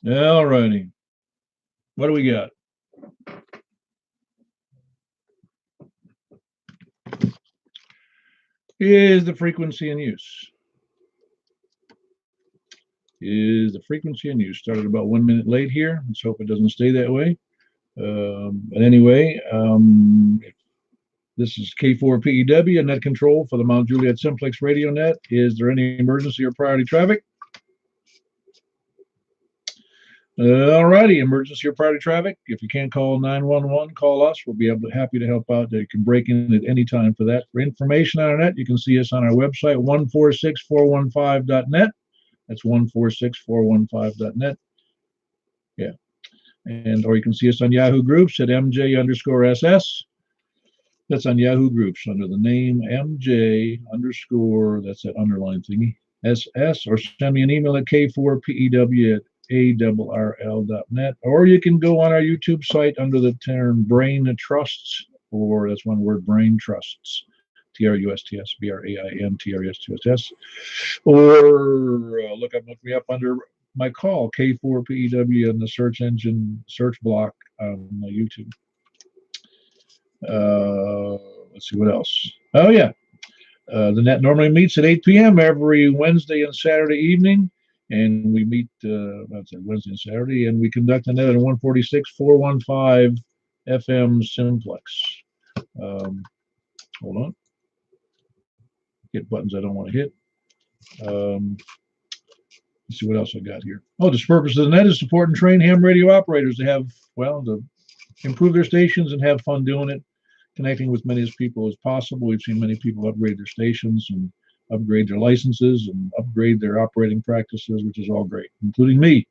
All righty. What do we got? Is the frequency in use? Is the frequency in use? Started about 1 minute late here. Let's hope it doesn't stay that way. But anyway, this is K4PEW, net control for the Mount Juliet Simplex radio net. Is there any emergency or priority traffic? All righty, emergency or priority traffic. If you can't call 911, call us. We'll be happy to help out. You can break in at any time for that. For information on our net, you can see us on our website, 146415.net. That's 146415.net. Yeah. Or you can see us on Yahoo Groups at MJ_SS. That's on Yahoo Groups under the name MJ_, that's that underline thingy, SS, or send me an email at K4PEW@ARRL.net, or you can go on our YouTube site under the term Brain Trusts, or that's one word, Brain Trusts, TRUSTS, BRAIN, TRUSTS, or look me up under my call, K4PEW, in the search engine, search block on YouTube. Let's see what else. Oh, yeah. The net normally meets at 8 p.m. every Wednesday and Saturday evening. And we meet Wednesday and Saturday, and we conduct the net at 146.415 FM Simplex. Hold on. Hit buttons I don't want to hit. Let's see what else I got here. Oh, the purpose of the net is support and train ham radio operators to have, to improve their stations and have fun doing it, connecting with many people as possible. We've seen many people upgrade their stations and upgrade their licenses and upgrade their operating practices, which is all great, including me.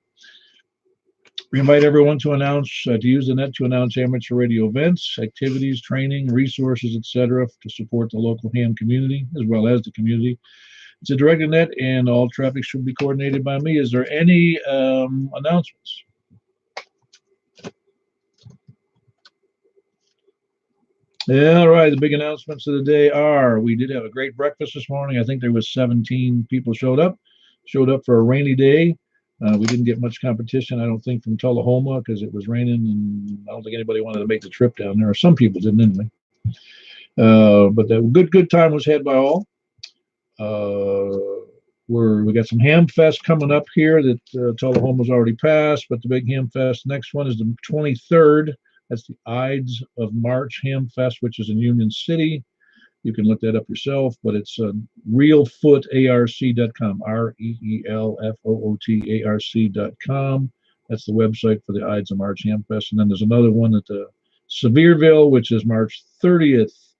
We invite everyone to use the net to announce amateur radio events, activities, training, resources, etc., to support the local ham community as well as the community. It's a directed net, and all traffic should be coordinated by me. Is there any announcements? Yeah, all right. The big announcements of the day are: we did have a great breakfast this morning. I think there was 17 people showed up for a rainy day. We didn't get much competition, I don't think, from Tullahoma because it was raining, and I don't think anybody wanted to make the trip down there. Some people didn't anyway. But the good time was had by all. We got some Ham Fest coming up here that Tullahoma's already passed, but the big Ham Fest next one is the 23rd. That's the Ides of March Ham Fest, which is in Union City. You can look that up yourself, but it's reelfootarc.com, REELFOOTARC.com. That's the website for the Ides of March Ham Fest. And then there's another one at the Sevierville, which is March 30th,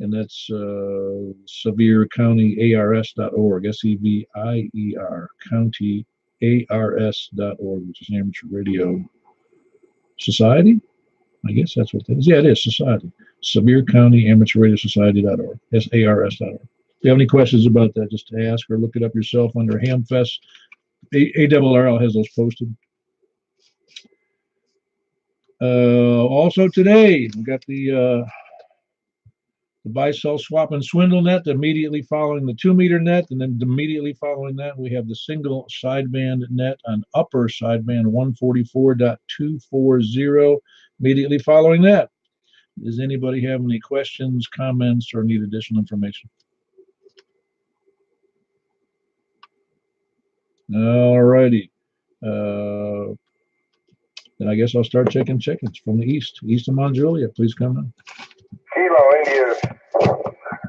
and that's SevierCountyARS.org, SEVIER, CountyARS.org, which is an amateur radio society. I guess that's what that is. Yeah, it is, society. Sevier County Amateur Radio Society.org, SARS.org. If you have any questions about that, just ask or look it up yourself under Hamfest. ARRL has those posted. Also today, we got the buy, sell, swap, and swindle net immediately following the 2-meter net, and then immediately following that, we have the single sideband net on upper sideband 144.240. Immediately following that, does anybody have any questions, comments, or need additional information? All righty. Then I guess I'll start checking chickens from the east of Mount Juliet. Please come in. Kilo India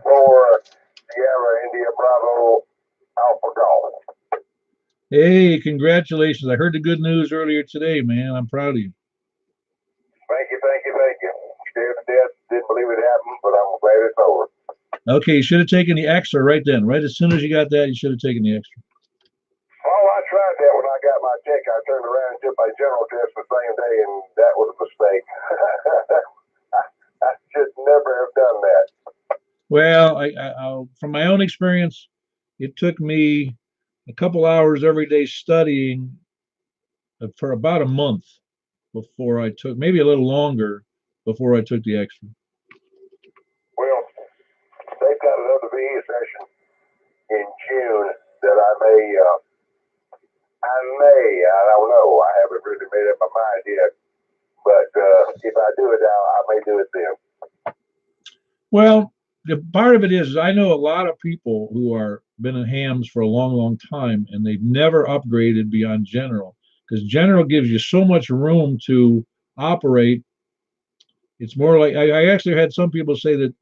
for Sierra India Bravo Alpha Golf. Hey, congratulations. I heard the good news earlier today, man. I'm proud of you. Thank you. Scared to death. Didn't believe it happened, but I'm glad it's over. Okay, you should have taken the extra right then. Right as soon as you got that, you should have taken the extra. Oh, I tried that when I got my check. I turned around and took my general test the same day, and that was a mistake. I should never have done that. Well, I from my own experience, it took me a couple hours every day studying for about a month before I took, maybe a little longer before I took the extra. Well, they've got another VE session in June that I may I don't know. I haven't really made up my mind yet. But if I do it now, I may do it then. Well, the part of it is I know a lot of people who are been in hams for a long, long time, and they've never upgraded beyond general because general gives you so much room to operate. It's more like I actually had some people say that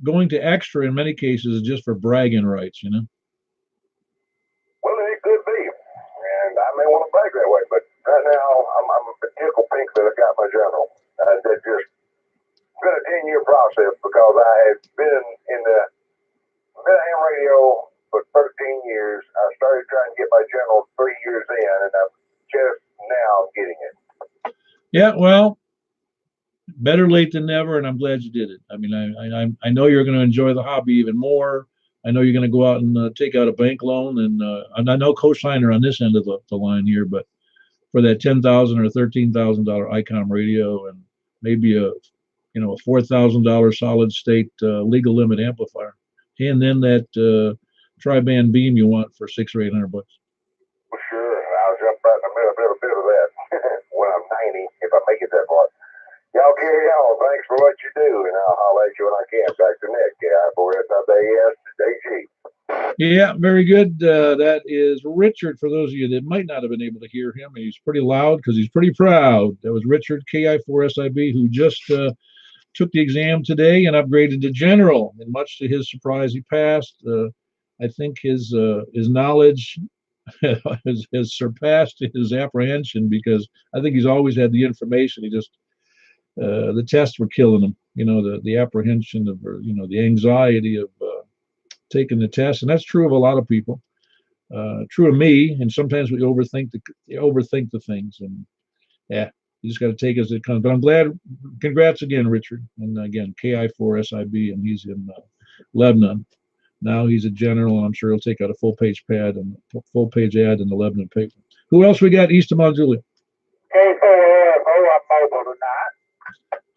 going to extra in many cases is just for bragging rights, you know. Well, it could be, and I may want to brag that way, but right now I'm a tickle pink that I got my general. That just been a 10-year process because I had been in the ham radio for 13 years. I started trying to get my general 3 years in, and I'm just now getting it. Yeah, well, better late than never, and I'm glad you did it. I mean, I know you're going to enjoy the hobby even more. I know you're going to go out and take out a bank loan, and I know co-signer on this end of the line here, but for that $10,000 or $13,000 ICOM radio and maybe a $4,000 solid state legal limit amplifier, and then that tri-band beam you want for $600 or $800. For sure, I'll jump right in the middle of a bit of that when I'm 90 if I make it that far. Y'all carry on. Thanks for what you do, and I'll holler at you when I can. Back to Nick, KI4SIBAS, Yeah, very good. That is Richard. For those of you that might not have been able to hear him, he's pretty loud because he's pretty proud. That was Richard, KI4SIB, who just took the exam today and upgraded to general. And much to his surprise, he passed. I think his knowledge has surpassed his apprehension because I think he's always had the information. He just the tests were killing him. The apprehension of the anxiety of taking the test, and that's true of a lot of people. True of me, and sometimes we overthink the things, and yeah, you just got to take it as it comes. But I'm glad. Congrats again, Richard, and again KI4SIB, and he's in Lebanon. Now he's a general, and I'm sure he'll take out a full-page ad in the Lebanon paper. Who else we got east of Mount Juliet? I'm mobile tonight.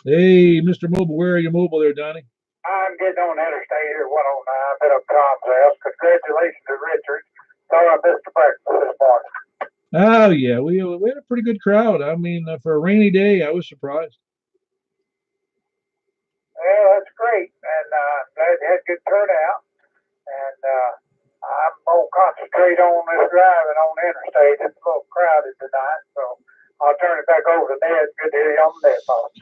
Hey, Mr. Mobile, where are you mobile there, Donnie? I'm getting on Interstate here, 109, bit of Tom's house. Congratulations to Richard. Sorry I missed the breakfast this morning. Oh, yeah, we had a pretty good crowd. I mean, for a rainy day, I was surprised. Yeah, that's great. And glad you had good turnout. And I'm going to concentrate on this driving on the interstate. It's a little crowded tonight, so I'll turn it back over to Ned. Good to hear you on the net, folks.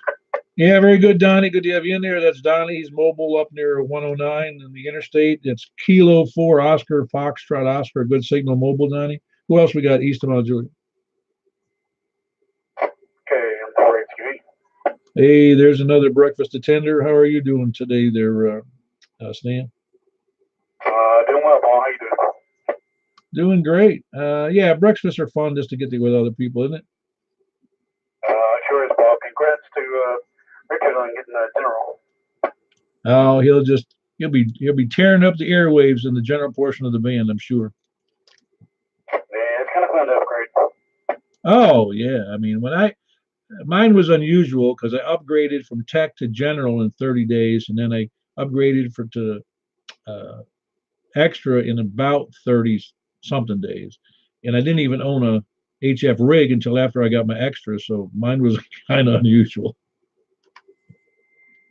Yeah, very good, Donnie. Good to have you in there. That's Donnie. He's mobile up near 109 in the interstate. It's Kilo 4 Oscar Foxtrot Oscar. Good signal mobile, Donnie. Who else we got east of Mount Juliet? Okay, I'm sorry, excuse me. Hey, there's another breakfast attender. How are you doing today there, Stan? Doing well, Paul. How you doing? Doing great. Yeah, breakfasts are fun just to get together with other people, isn't it? Sure is, Paul. Congrats to Richard on getting the general. Oh, he'll be tearing up the airwaves in the general portion of the band, I'm sure. Yeah, it's kind of fun to upgrade. Oh yeah, I mean mine was unusual because I upgraded from tech to general in 30 days, and then I upgraded to extra in about 30 something days, and I didn't even own a HF rig until after I got my extra, so mine was kind of unusual.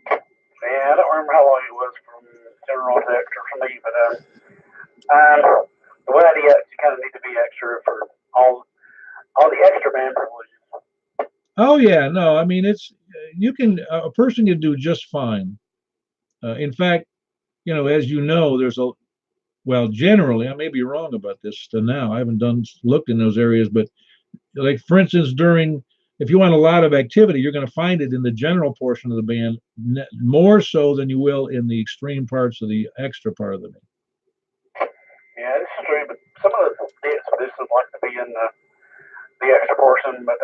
Yeah, I don't remember how long it was from general to extra for me, but the way I do it, you kind of need to be extra for all the extra band privileges. Oh yeah, no, I mean a person can do just fine. In fact, as you know, generally, I may be wrong about this to now. I haven't looked in those areas, but like for instance, if you want a lot of activity, you're going to find it in the general portion of the band more so than you will in the extreme parts of the extra part of the band. Yeah, this is true, but some of the this would like to be in the extra portion, but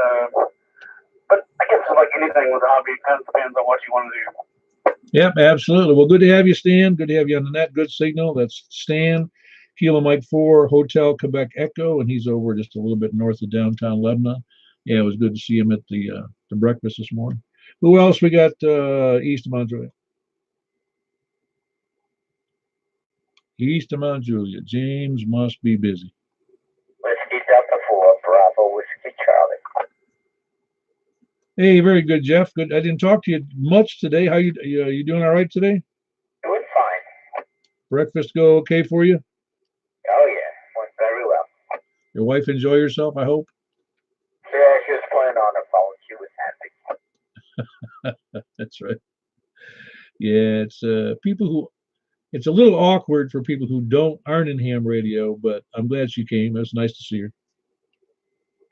I guess like anything with a hobby, it kind of depends on what you want to do. Yep, absolutely. Well, good to have you, Stan. Good to have you on the net. Good signal. That's Stan, Kilo Mike 4, Hotel Quebec Echo, and he's over just a little bit north of downtown Lebanon. Yeah, it was good to see him at the breakfast this morning. Who else we got east of Mount Juliet? East of Mount Juliet. James must be busy. Whiskey Delta 4 for Whiskey Charlie. Hey, very good, Jeff. Good. I didn't talk to you much today. How you doing all right today? Doing fine. Breakfast go okay for you? Oh, yeah. Went very well. Your wife enjoy herself, I hope? Yeah, she was playing on her phone. She was happy. That's right. Yeah, it's people who it's a little awkward for people who aren't in ham radio, but I'm glad she came. It was nice to see her.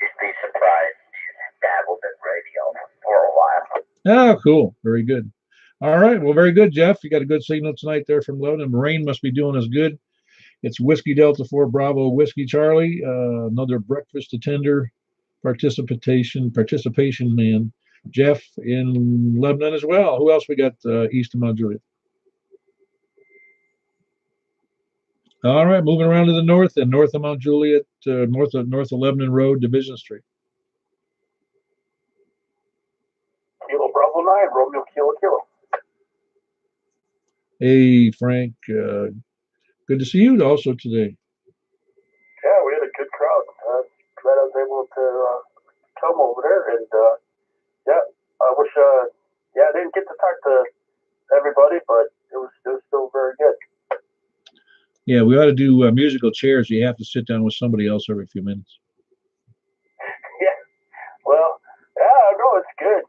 You'd be surprised. She's dabbled in radio for a while. Oh, cool. Very good. All right. Well, very good, Jeff. You got a good signal tonight there from Loudon. Rain must be doing us good. It's Whiskey Delta 4 Bravo Whiskey Charlie. Another breakfast attender participation man. Jeff in Lebanon as well. Who else we got east of Mount Juliet? All right, moving around to the north and north of Mount Juliet, north of Lebanon Road, Division Street. Kilo Bravo 9, Romeo Kilo. Hey, Frank. Good to see you also today. Yeah, we had a good crowd. Glad I was able to come over there, and yeah, I wish. I didn't get to talk to everybody, but it was still very good. Yeah, we ought to do musical chairs. You have to sit down with somebody else every few minutes. Yeah, well, yeah, no, it's good.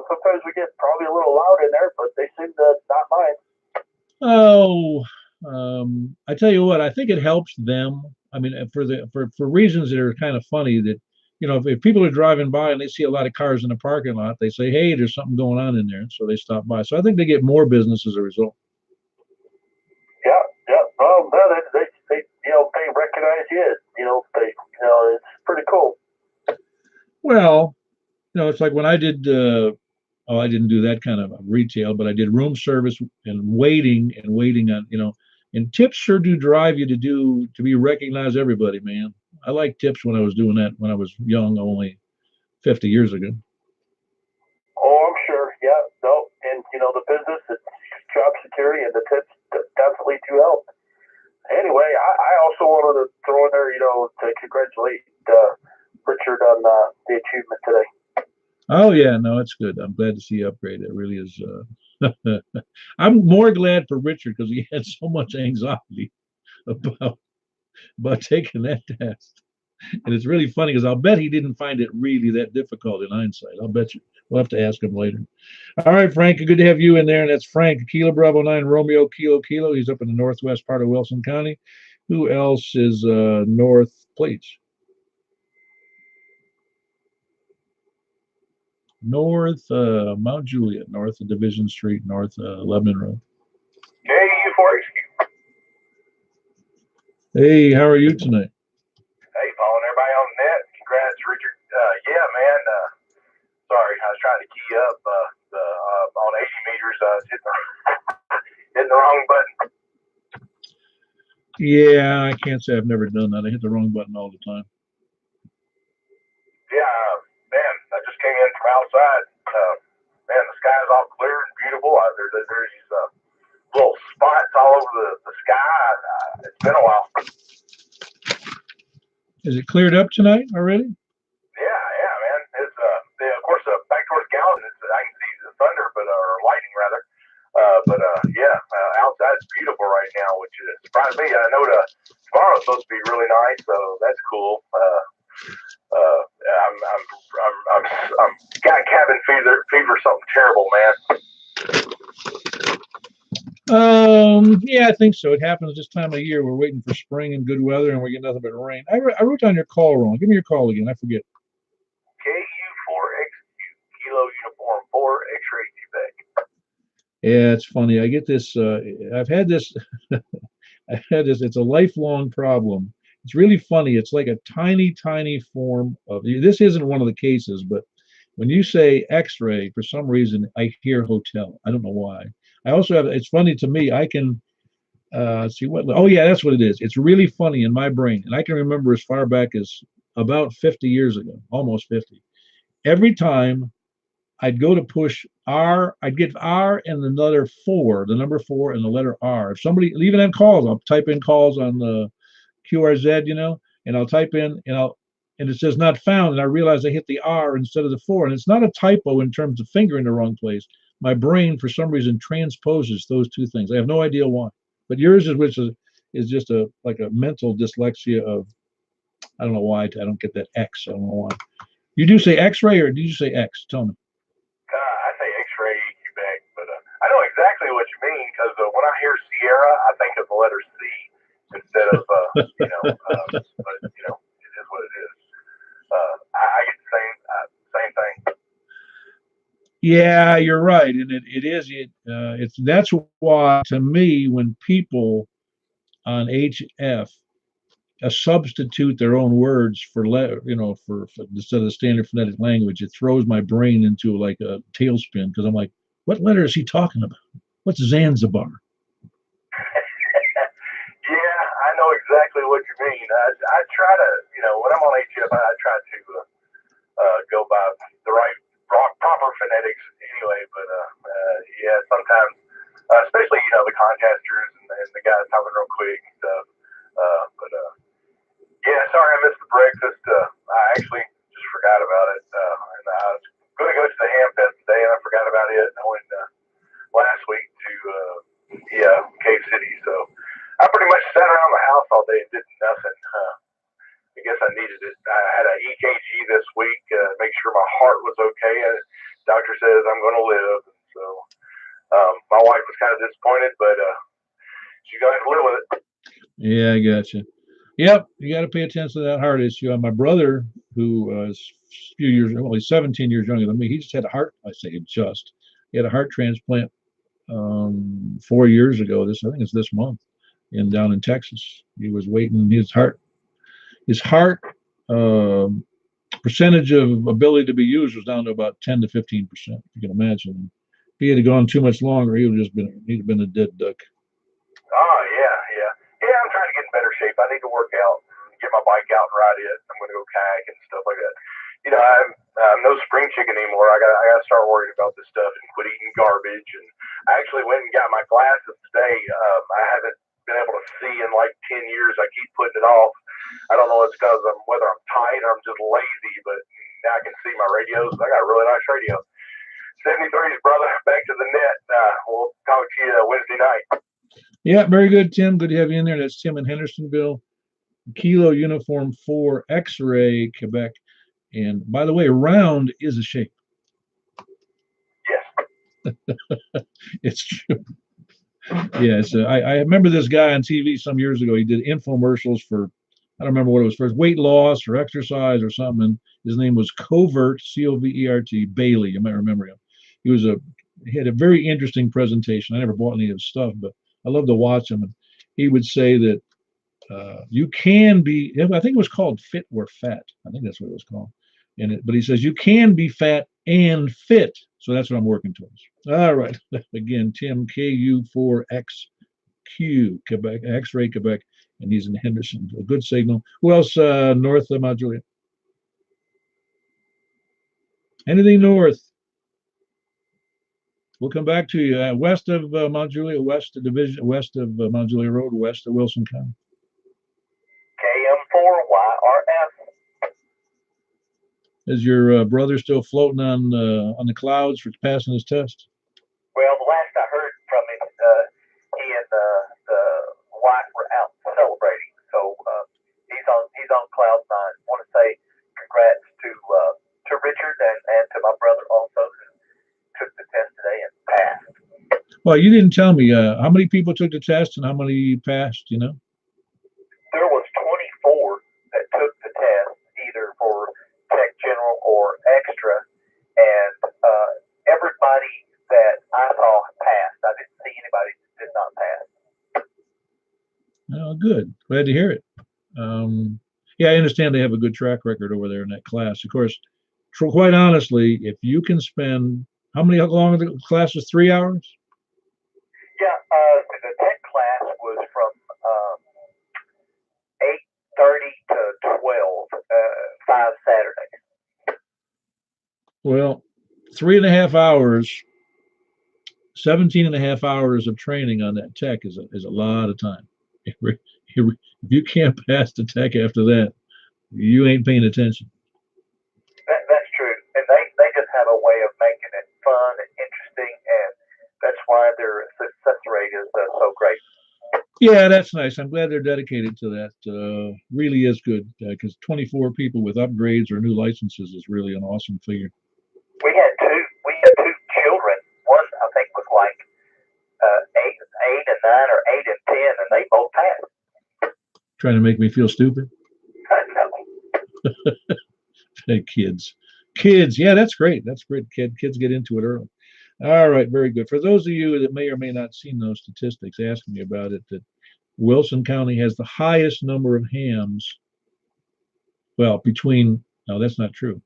Sometimes we get probably a little loud in there, but they seem to not mind. Oh, I tell you what, I think it helps them. I mean, for reasons that are kind of funny. That if people are driving by and they see a lot of cars in the parking lot, they say, "Hey, there's something going on in there," so they stop by. So I think they get more business as a result. Yeah. They recognize you. It's pretty cool. Well, it's like when I did. I didn't do that kind of retail, but I did room service and waiting on. And tips sure do drive you to be recognized. Everybody, man. I like tips when I was doing that when I was young, only 50 years ago. Oh, I'm sure. Yeah, no, and the business, it's job security, and the tips definitely do help. Anyway, I also wanted to throw in there, to congratulate Richard on the achievement today. Oh yeah, no, it's good. I'm glad to see you upgrade. It really is. I'm more glad for Richard because he had so much anxiety about taking that test, and it's really funny because I'll bet he didn't find it really that difficult in hindsight. I'll bet you. We'll have to ask him later. All right, Frank, good to have you in there, and that's Frank Kilo Bravo 9 Romeo Kilo. He's up in the northwest part of Wilson County. Who else is north, please? North Mount Juliet, north of Division Street, north Lebanon Road. KU4HQ. Hey, how are you tonight? Hey, following everybody on the net. Congrats, Richard. Yeah, man. Sorry, I was trying to key up on 80 meters. I was hitting the wrong button. Yeah, I can't say I've never done that. I hit the wrong button all the time. Yeah, man, I just came in from outside. Man, the sky is all clear and beautiful. There's these little spots all over the sky. It's been a while. Is it cleared up tonight already? Yeah, man. It's of course back towards Gallatin. I can see the thunder, or lightning rather. Outside it's beautiful right now, which surprised me. I know tomorrow's supposed to be really nice, so that's cool. I'm got cabin fever, something terrible, man. Yeah, I think so. It happens this time of year. We're waiting for spring and good weather, and we get nothing but rain. I wrote down your call wrong. Give me your call again. I forget. KU4XQ, Kilo Uniform 4, X-Ray Quebec. Yeah, it's funny. I get this. I've had this. It's a lifelong problem. It's really funny. It's like a tiny, tiny form of. This isn't one of the cases, but when you say X-ray, for some reason, I hear hotel. I don't know why. I also have. It's funny to me. I can see what. Oh yeah, that's what it is. It's really funny in my brain, and I can remember as far back as about 50 years ago, almost 50. Every time I'd go to push R, I'd get R and another 4, the number 4 and the letter R. If somebody, even on calls, I'll type in calls on the QRZ, and I'll type in, and it says not found, and I realize I hit the R instead of the 4, and it's not a typo in terms of finger in the wrong place. My brain, for some reason, transposes those two things. I have no idea why. But yours is which is just like a mental dyslexia of, I don't know why I don't get that X. I don't know why. You do say X-ray or do you say X? Tell me. I say X-ray Quebec, but I know exactly what you mean because when I hear Sierra, I think of the letter C instead of but it is what it is. I get the same thing. Yeah, you're right, and it is it's that's why to me when people on HF substitute their own words for for instead of the standard phonetic language, it throws my brain into like a tailspin because I'm like, what letter is he talking about? What's Zanzibar? Yeah, I know exactly what you mean. I try to, when I'm on HF, I try to go by the right proper phonetics anyway. But yeah, sometimes, especially the contesters and the guys talking real quick and stuff. But yeah, sorry I missed the breakfast. I actually just forgot about it, and I was going to go to the Ham Fest today, and I forgot about it. And I went last week to Cave City, so I pretty much sat around the house all day and did nothing. I guess I needed it. I had an EKG this week, make sure my heart was okay. And doctor says I'm going to live. So my wife was kind of disappointed, but she's going to have to live with it. Yeah, I gotcha. Yep, you got to pay attention to that heart issue. My brother, who is a few years, well, he's 17 years younger than me. He just had a heart. I say just. He had a heart transplant 4 years ago. I think it's this month, down in Texas. He was waiting. His heart percentage of ability to be used was down to about 10 to 15%. You can imagine. If he had gone too much longer, he'd have been a dead duck. Oh yeah. I'm trying to get in better shape. I need to work out, get my bike out and ride it. I'm going to go kayak and stuff like that. I'm no spring chicken anymore. I got to start worrying about this stuff and quit eating garbage. And I actually went and got my glasses today. I haven't been able to see in like 10 years. I keep putting it off. I don't know it's because whether I'm tired or I'm just lazy, but now I can see my radios. I got a really nice radio. 73s, brother. Back to the net. We'll talk to you Wednesday night. Yeah, very good, Tim. Good to have you in there. That's Tim in Hendersonville. Kilo Uniform 4 X-Ray Quebec. And by the way, round is a shape. Yes. It's true. Yeah, I remember this guy on TV some years ago. He did infomercials for, I don't remember what it was for, weight loss or exercise or something. And his name was Covert, Covert, Bailey. You might remember him. He had a very interesting presentation. I never bought any of his stuff, but I love to watch him. And he would say that you can be, I think it was called Fit or Fat. I think that's what it was called. But he says you can be fat and fit. So that's what I'm working towards. All right. Again, Tim, KU4XQ, Quebec, X-Ray Quebec, and he's in Henderson. A good signal. Who else north of Mount Juliet? Anything north? We'll come back to you. West of Mount Juliet, west of Mount Juliet Road, west of Wilson County. KM4YRF. Is your brother still floating on the clouds for passing his test? Well, the last I heard from him, he and the wife were out celebrating. So he's on cloud nine. I want to say congrats to Richard and to my brother also who took the test today and passed. Well, you didn't tell me how many people took the test and how many passed. You know. There was 24 that took the test, either for Tech General or Extra, and everybody that I saw passed. I didn't see anybody that did not pass. Oh, good. Glad to hear it. Yeah, I understand they have a good track record over there in that class. Of course, quite honestly, if you can spend how long are the classes? 3 hours? Yeah, the tech class was from 8:30 to 12, 5 Saturdays. Well, 3.5 hours, 17.5 hours of training on that tech is a lot of time. If you can't pass the tech after that, you ain't paying attention. That's true, and they just have a way of making it fun and interesting, and that's why their success rate is so great. Yeah, that's nice. I'm glad they're dedicated to that. Really is good because 24 people with upgrades or new licenses is really an awesome figure. We had two children. One I think was like 8 and 9 or 8 and 10, and they both passed. Trying to make me feel stupid. No. Hey, kids. Yeah, that's great. That's great. Kids get into it early. All right, very good. For those of you that may or may not seen those statistics, ask me about it. That Wilson County has the highest number of hams. Well, no, that's not true.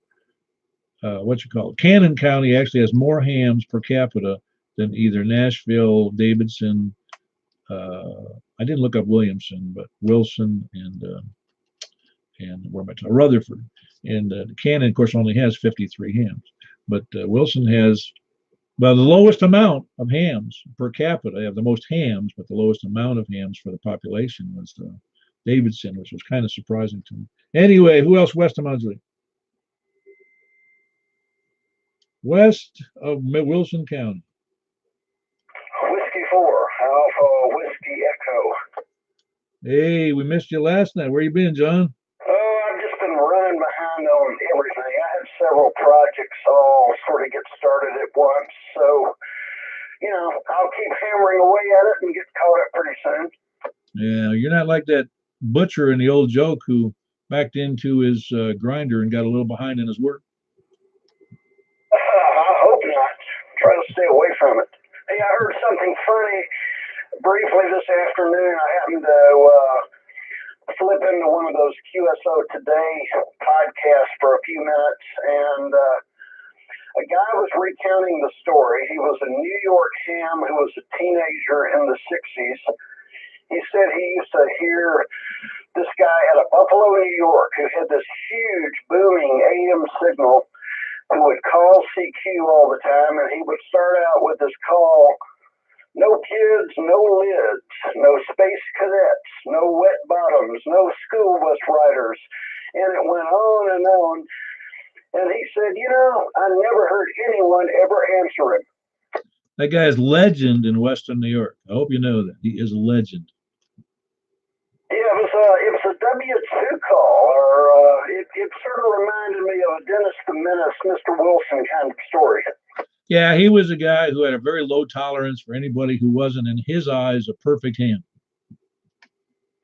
What you call it? Cannon County actually has more hams per capita than either Nashville, Davidson. I didn't look up Williamson, but Wilson and where am I talking? Rutherford. And Cannon, of course, only has 53 hams. But Wilson has, well, the lowest amount of hams per capita. They have the most hams, but the lowest amount of hams for the population was Davidson, which was kind of surprising to me. Anyway, who else west of Mount Juliet? West of Wilson County. Whiskey 4, Alpha Whiskey Echo. Hey, we missed you last night. Where you been, John? Oh, I've just been running behind on everything. I had several projects all sort of get started at once, so I'll keep hammering away at it and get caught up pretty soon. Yeah, you're not like that butcher in the old joke who backed into his grinder and got a little behind in his work. I hope not. Try to stay away from it. Hey, I heard something funny briefly this afternoon. I happened to flip into one of those QSO Today podcasts for a few minutes, and a guy was recounting the story. He was a New York ham who was a teenager in the 60s. He said he used to hear this guy at a Buffalo, New York, who had this huge booming AM signal, who would call CQ all the time, and he would start out with this call: no kids, no lids, no space cadets, no wet bottoms, no school bus riders. And it went on and on. And he said, I never heard anyone ever answer him. That guy is legend in Western New York. I hope you know that. He is a legend. Yeah, it was a W2 call, or it sort of reminded me of a Dennis the Menace, Mr. Wilson kind of story. Yeah, he was a guy who had a very low tolerance for anybody who wasn't, in his eyes, a perfect ham.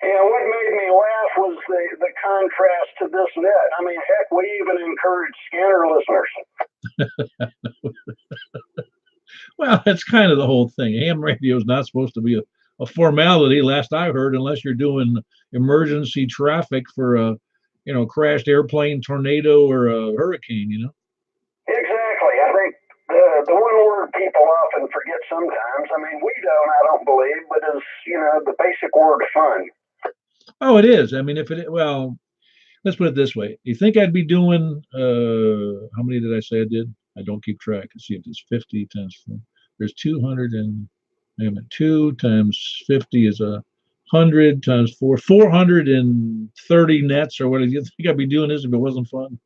Yeah, what made me laugh was the contrast to this net. I mean, heck, we even encourage scanner listeners. Well, that's kind of the whole thing. Ham radio is not supposed to be a formality, last I heard, unless you're doing emergency traffic for a, crashed airplane, tornado, or a hurricane, Exactly. I think the one word people often forget sometimes, I mean, we don't, I don't believe, but is, the basic word fun. Oh, it is. I mean, well, let's put it this way. You think I'd be doing, how many did I say I did? I don't keep track. Let's see if it's 50 times 4. There's 200 and, 2 times 50 is 100 times 4, 430 nets, or what do you think I'd be doing this if it wasn't fun?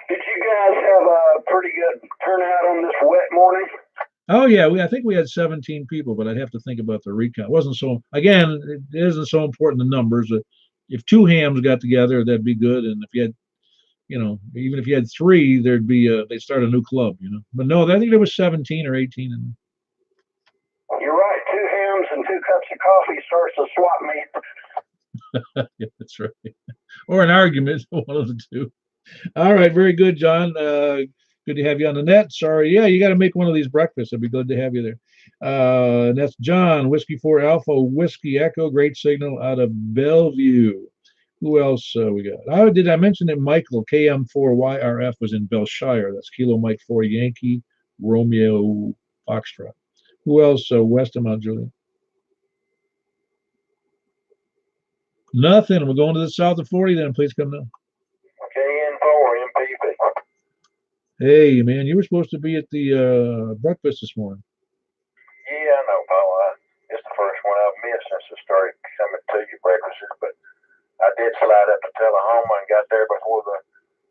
Did you guys have a pretty good turnout on this wet morning? Oh yeah, I think we had 17 people, but I'd have to think about the recount. It wasn't so, again, it isn't so important, the numbers. If 2 hams got together, that'd be good. And if you had, even if you had 3, they'd start a new club, But no, I think there was 17 or 18 in there. You're right. 2 hams and 2 cups of coffee starts a swap meet. Yeah, that's right. Or an argument, one of the two. All right, very good, John. Good to have you on the net. Sorry, yeah, you got to make one of these breakfasts. It'd be good to have you there. And that's John, Whiskey 4 Alpha, Whiskey Echo, great signal out of Bellevue. Who else we got? Oh, did I mention that Michael, KM4YRF, was in Belshire? That's Kilo Mike 4 Yankee, Romeo Foxtrot. Who else west of Mount Juliet? Nothing. We're going to the south of 40 then. Please come down. KN4 MPP. Hey, man, you were supposed to be at the breakfast this morning. Yeah, I know, Paul. It's the first one I've missed since I started coming to your breakfasts, but I did slide up to Tullahoma and got there before the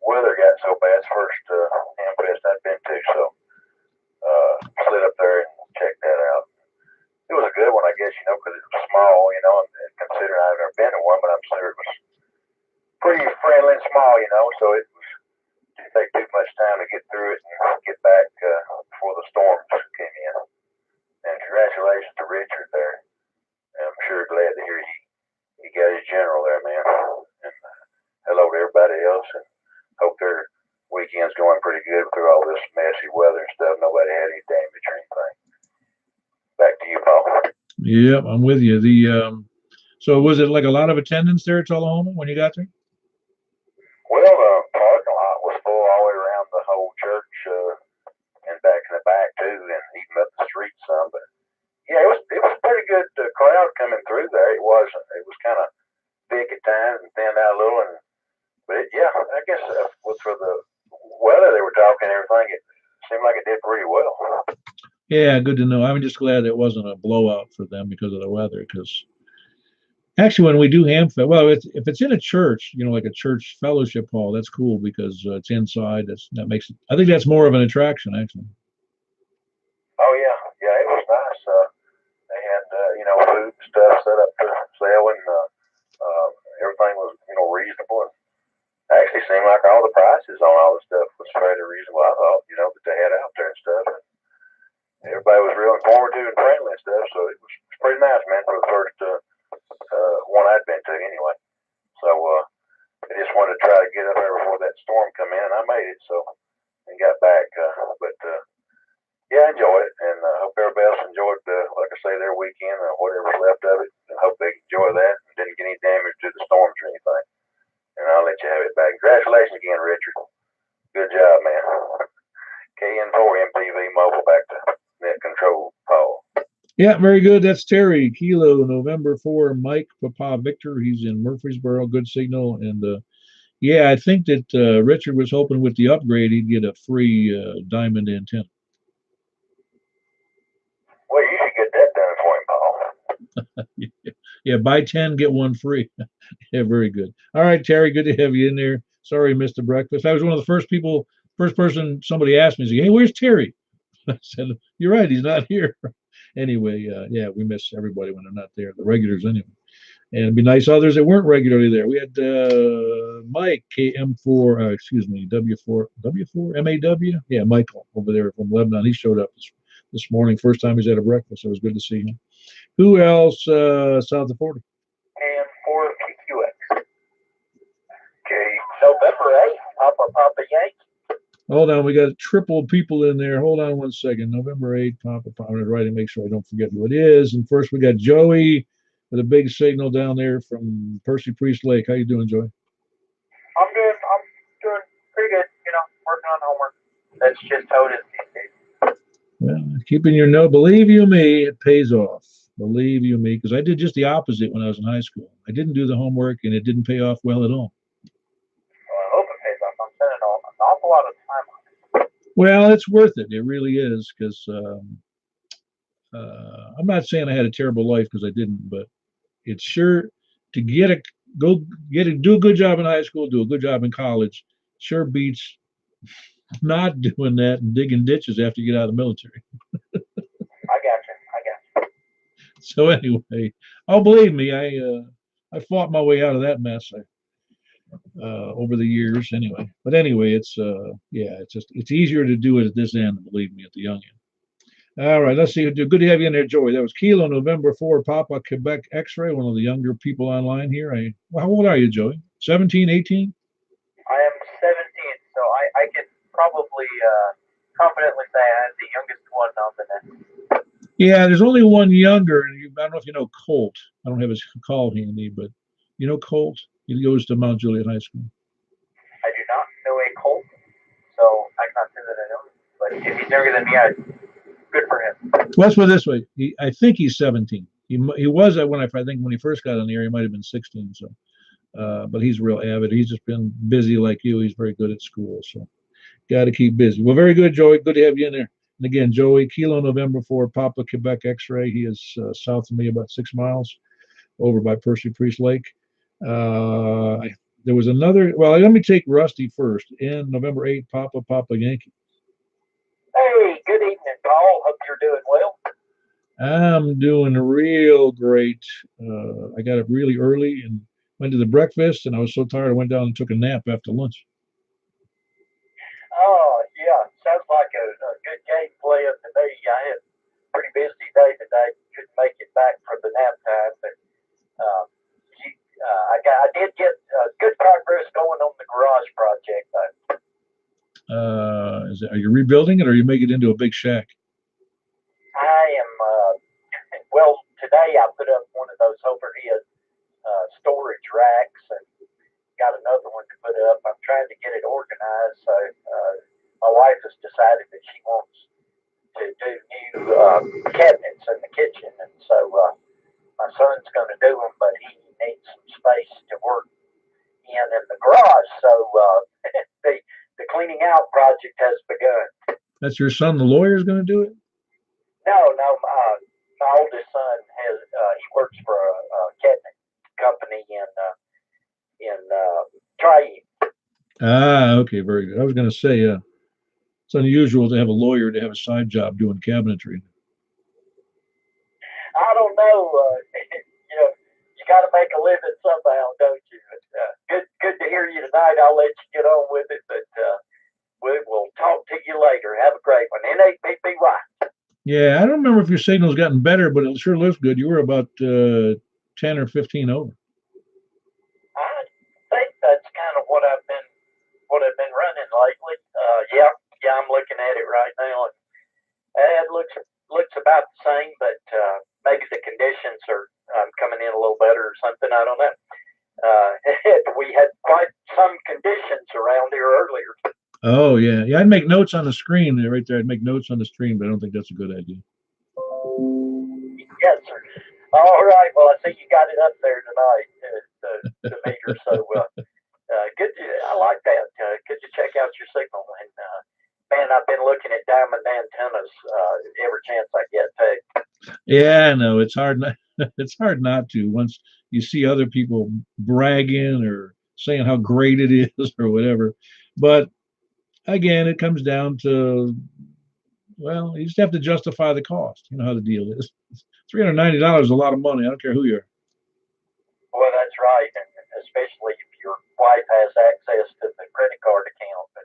weather got so bad. It's the first ham fest I'd been to, so slid up there and checked that out. It was a good one, I guess, because it was small, and considering I've never been to one, but I'm sure it was pretty friendly and small, so it didn't take too much time to get through it and get back before the storms came in. And congratulations to Richard there. I'm sure glad to hear he got his general there, man. And hello to everybody else, and hope their weekend's going pretty good through all this messy weather and stuff. Nobody had any damage or anything. Back to you, Paul. Yep, I'm with you. So was it like a lot of attendance there at Tullahoma when you got there? Well, the parking lot was full all the way around the whole church, and back in the back too, and even up the street some. But yeah, it was pretty good crowd coming through there. It was kind of big at times and thinned out a little, but I guess for the weather they were talking and everything, it seemed like it did pretty well. Yeah, good to know. I'm just glad it wasn't a blowout for them because of the weather. Because actually, when we do Hamfest, well, if it's in a church, like a church fellowship hall, that's cool because it's inside. That makes it. I think that's more of an attraction, actually. Oh yeah, it was nice. They had food and stuff set up for sale, and everything was reasonable. And actually seemed like all the prices on all the stuff was fairly reasonable. I thought that they had out there and stuff. And everybody was real informative and friendly and stuff, so it was pretty nice, man, for the first one I'd been to anyway. So I just wanted to try to get up there before that storm come in, and I made it, and got back. I enjoyed it, and hope everybody else enjoyed, like I say, their weekend or whatever's left of it, and hope they enjoy that and didn't get any damage to the storms or anything. And I'll let you have it back. Congratulations again, Richard. Good job, man. KN4 MTV Mobile back to net control, Paul. Yeah, very good. That's Terry. Kilo, November 4, Mike, Papa Victor. He's in Murfreesboro. Good signal. And I think that Richard was hoping with the upgrade he'd get a free diamond antenna. Well, you should get that done for him, Paul. Yeah, buy 10, get one free. Yeah, very good. All right, Terry, good to have you in there. Sorry, missed the breakfast. I was one of the first person somebody asked me, hey, where's Terry? I said, you're right, he's not here. Anyway, we miss everybody when they're not there, the regulars anyway. And it'd be nice others that weren't regularly there. We had Mike, KM4, W4, MAW? Yeah, Michael over there from Lebanon. He showed up this morning, first time he's had a breakfast. It was good to see him. Who else south of 40? KM4 PQX. Okay, November 8th, Papa Yankee. Hold on, we got triple people in there. Hold on one second. November 8th, Papa. I'm going to write and make sure I don't forget who it is. And first we got Joey with a big signal down there from Percy Priest Lake. How you doing, Joey? I'm good. I'm doing pretty good, working on homework. That's just how it is these days. Well, keeping your note, believe you me, it pays off. Believe you me, because I did just the opposite when I was in high school. I didn't do the homework, and it didn't pay off well at all. Well, I hope it pays off. I'm spending an awful lot of time on it. Well, it's worth it. It really is, because I'm not saying I had a terrible life because I didn't, but it's sure to do a good job in high school, do a good job in college, sure beats not doing that and digging ditches after you get out of the military. I got you. So anyway, believe me, I fought my way out of that mess over the years anyway. But anyway, it's easier to do it at this end, believe me, at the young end. All right, let's see. Good to have you in there, Joey. That was Kilo, November 4, Papa, Quebec X-Ray, one of the younger people online here. How old are you, Joey? 17, 18? I am 17, so I can probably confidently say I'm the youngest one on the net. Yeah, there's only one younger. I don't know if you know Colt. I don't have his call handy, but you know Colt? He goes to Mount Juliet High School. I do not know a Colt, so I can't say that I know him. But if he's younger than me, good for him. Well, let's put it this way. I think he's 17. He was when he first got on the air, he might have been 16. So, but he's real avid. He's just been busy like you. He's very good at school. So, got to keep busy. Well, very good, Joey. Good to have you in there. And again, Joey, Kilo, November 4, Papa, Quebec X-Ray. He is south of me about 6 miles over by Percy Priest Lake. there was another. Well, let me take Rusty first. In November 8th, Papa Yankee. Hey, good evening, Paul. Hope you're doing well. I'm doing real great. I got up really early and went to the breakfast, and I was so tired I went down and took a nap after lunch. Oh, yeah. Sounds like a good game plan to me. I had a pretty busy day today. Couldn't make it back for the nap time, but I did get good progress going on the garage project. Are you rebuilding it, or are you making it into a big shack? I am, well, today I put up one of those overhead storage racks and got another one to put up. I'm trying to get it organized. So my wife has decided that she wants to do new cabinets in the kitchen, and so my son's going to do them, but he needs some space to work in the garage. So the cleaning out project has begun. That's your son, the lawyer, is going to do it? No, my oldest son he works for a cabinet company in Tri. Okay, very good. I was going to say, it's unusual to have a lawyer to have a side job doing cabinetry. I don't know. You got to make a living somehow, don't you? Good to hear you tonight. I'll let you get on with it, but we will talk to you later. Have a great one. NAPPY. Yeah, I don't remember if your signal's gotten better, but it sure looks good. You were about 10 or 15 over. I think that's kind of what I've been running lately. Yeah, I'm looking at it right now, and it looks about the same, but maybe the conditions are coming in a little better or something. I don't know. We had quite some conditions around here earlier. Oh, yeah. Yeah, I'd make notes on the screen right there. I'd make notes on the screen, but I don't think that's a good idea. Yes, sir. All right. Well, I see you got it up there tonight, the meter. So good. I like that. Good to check out your signal. And man, I've been looking at diamond antennas every chance I get too. Yeah, no, it's hard not. It's hard not to once you see other people bragging or saying how great it is or whatever. But again, it comes down to, well, you just have to justify the cost. You know how the deal is. $390 is a lot of money. I don't care who you are. Well, that's right, and especially if your wife has access to the credit card account. But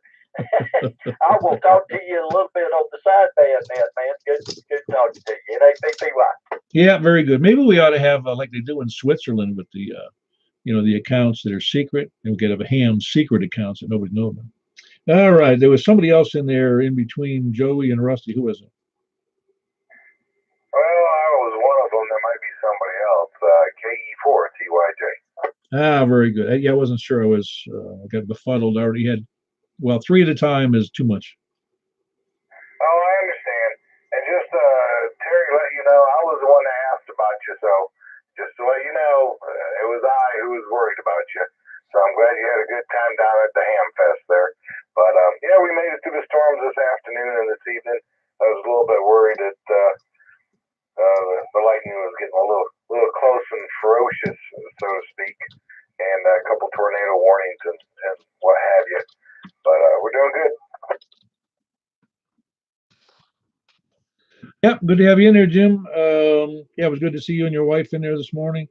I will talk to you a little bit on the sideband, man. Good talking to you. NAPPY. Yeah, very good. Maybe we ought to have like they do in Switzerland with the the accounts that are secret, and we could have a ham secret accounts that nobody knows about. All right, there was somebody else in there in between Joey and Rusty. Who was it? Well, I was one of them. There might be somebody else. KE4 TYJ. Very good. Yeah, I wasn't sure. I got befuddled. I already had, well, 3 at a time is too much. Oh, I understand. And just Terry, let you know, I was the one that asked about you. So just to let you know, it was I who was worried about you. So I'm glad you had a good time down at the Ham Fest there. But yeah, we made it through the storms this afternoon and this evening. I was a little bit worried that the lightning was getting a little close and ferocious, so to speak, and a couple tornado warnings and what have you. But we're doing good. Yep, good to have you in there, Jim. Yeah, it was good to see you and your wife in there this morning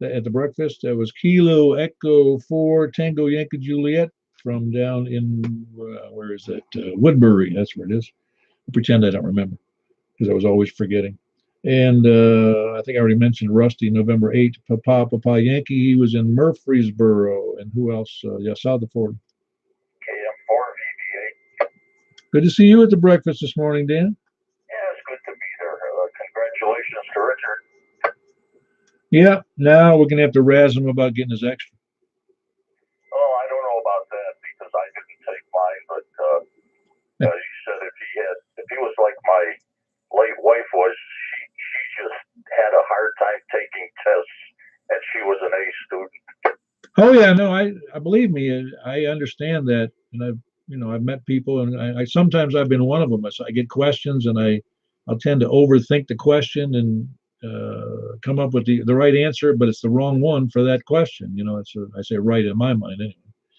at the breakfast. That was Kilo Echo 4 Tango Yankee Juliet from down in, where is that? Woodbury, that's where it is. I pretend I don't remember because I was always forgetting. And I think I already mentioned Rusty, November 8th, Papa Yankee. He was in Murfreesboro. And who else? South of Florida. KM4 VBA. Good to see you at the breakfast this morning, Dan. Yeah, it's good to be there. Congratulations to Richard. Yeah, now we're going to have to razz him about getting his extra. Oh, I don't know about that because I didn't take mine, but he said if he was like my late wife was, she just had a hard time taking tests, and she was an A student. Oh yeah, no, I believe me, I understand that, and I've met people, and I sometimes I've been one of them. I get questions, and I'll tend to overthink the question, and come up with the right answer, but it's the wrong one for that question. I say right in my mind anyway.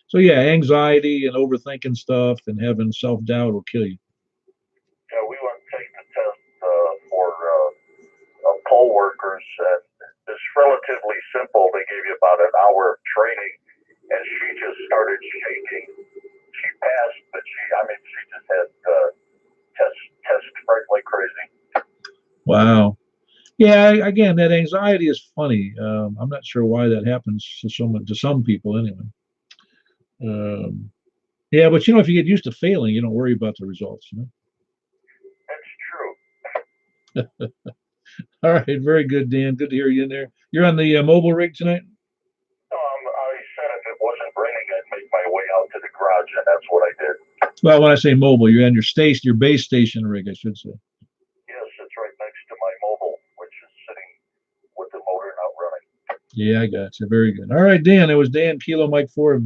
So yeah, anxiety and overthinking stuff and having self-doubt will kill you. Yeah, we went take the test for poll workers, and it's relatively simple. They gave you about an hour of training, and she just started shaking. She passed, but she just had test right like crazy. Wow. Yeah, again, that anxiety is funny. I'm not sure why that happens to some people anyway. Yeah, but if you get used to failing, you don't worry about the results. That's true. All right, very good, Dan. Good to hear you in there. You're on the mobile rig tonight? I said if it wasn't raining, I'd make my way out to the garage, and that's what I did. Well, when I say mobile, you're on your base station rig, I should say. Yes, it's right next to my mobile, which is sitting with the motor not running. Yeah, I got you. Very good. All right, Dan. It was Dan, Kilo Mike 4,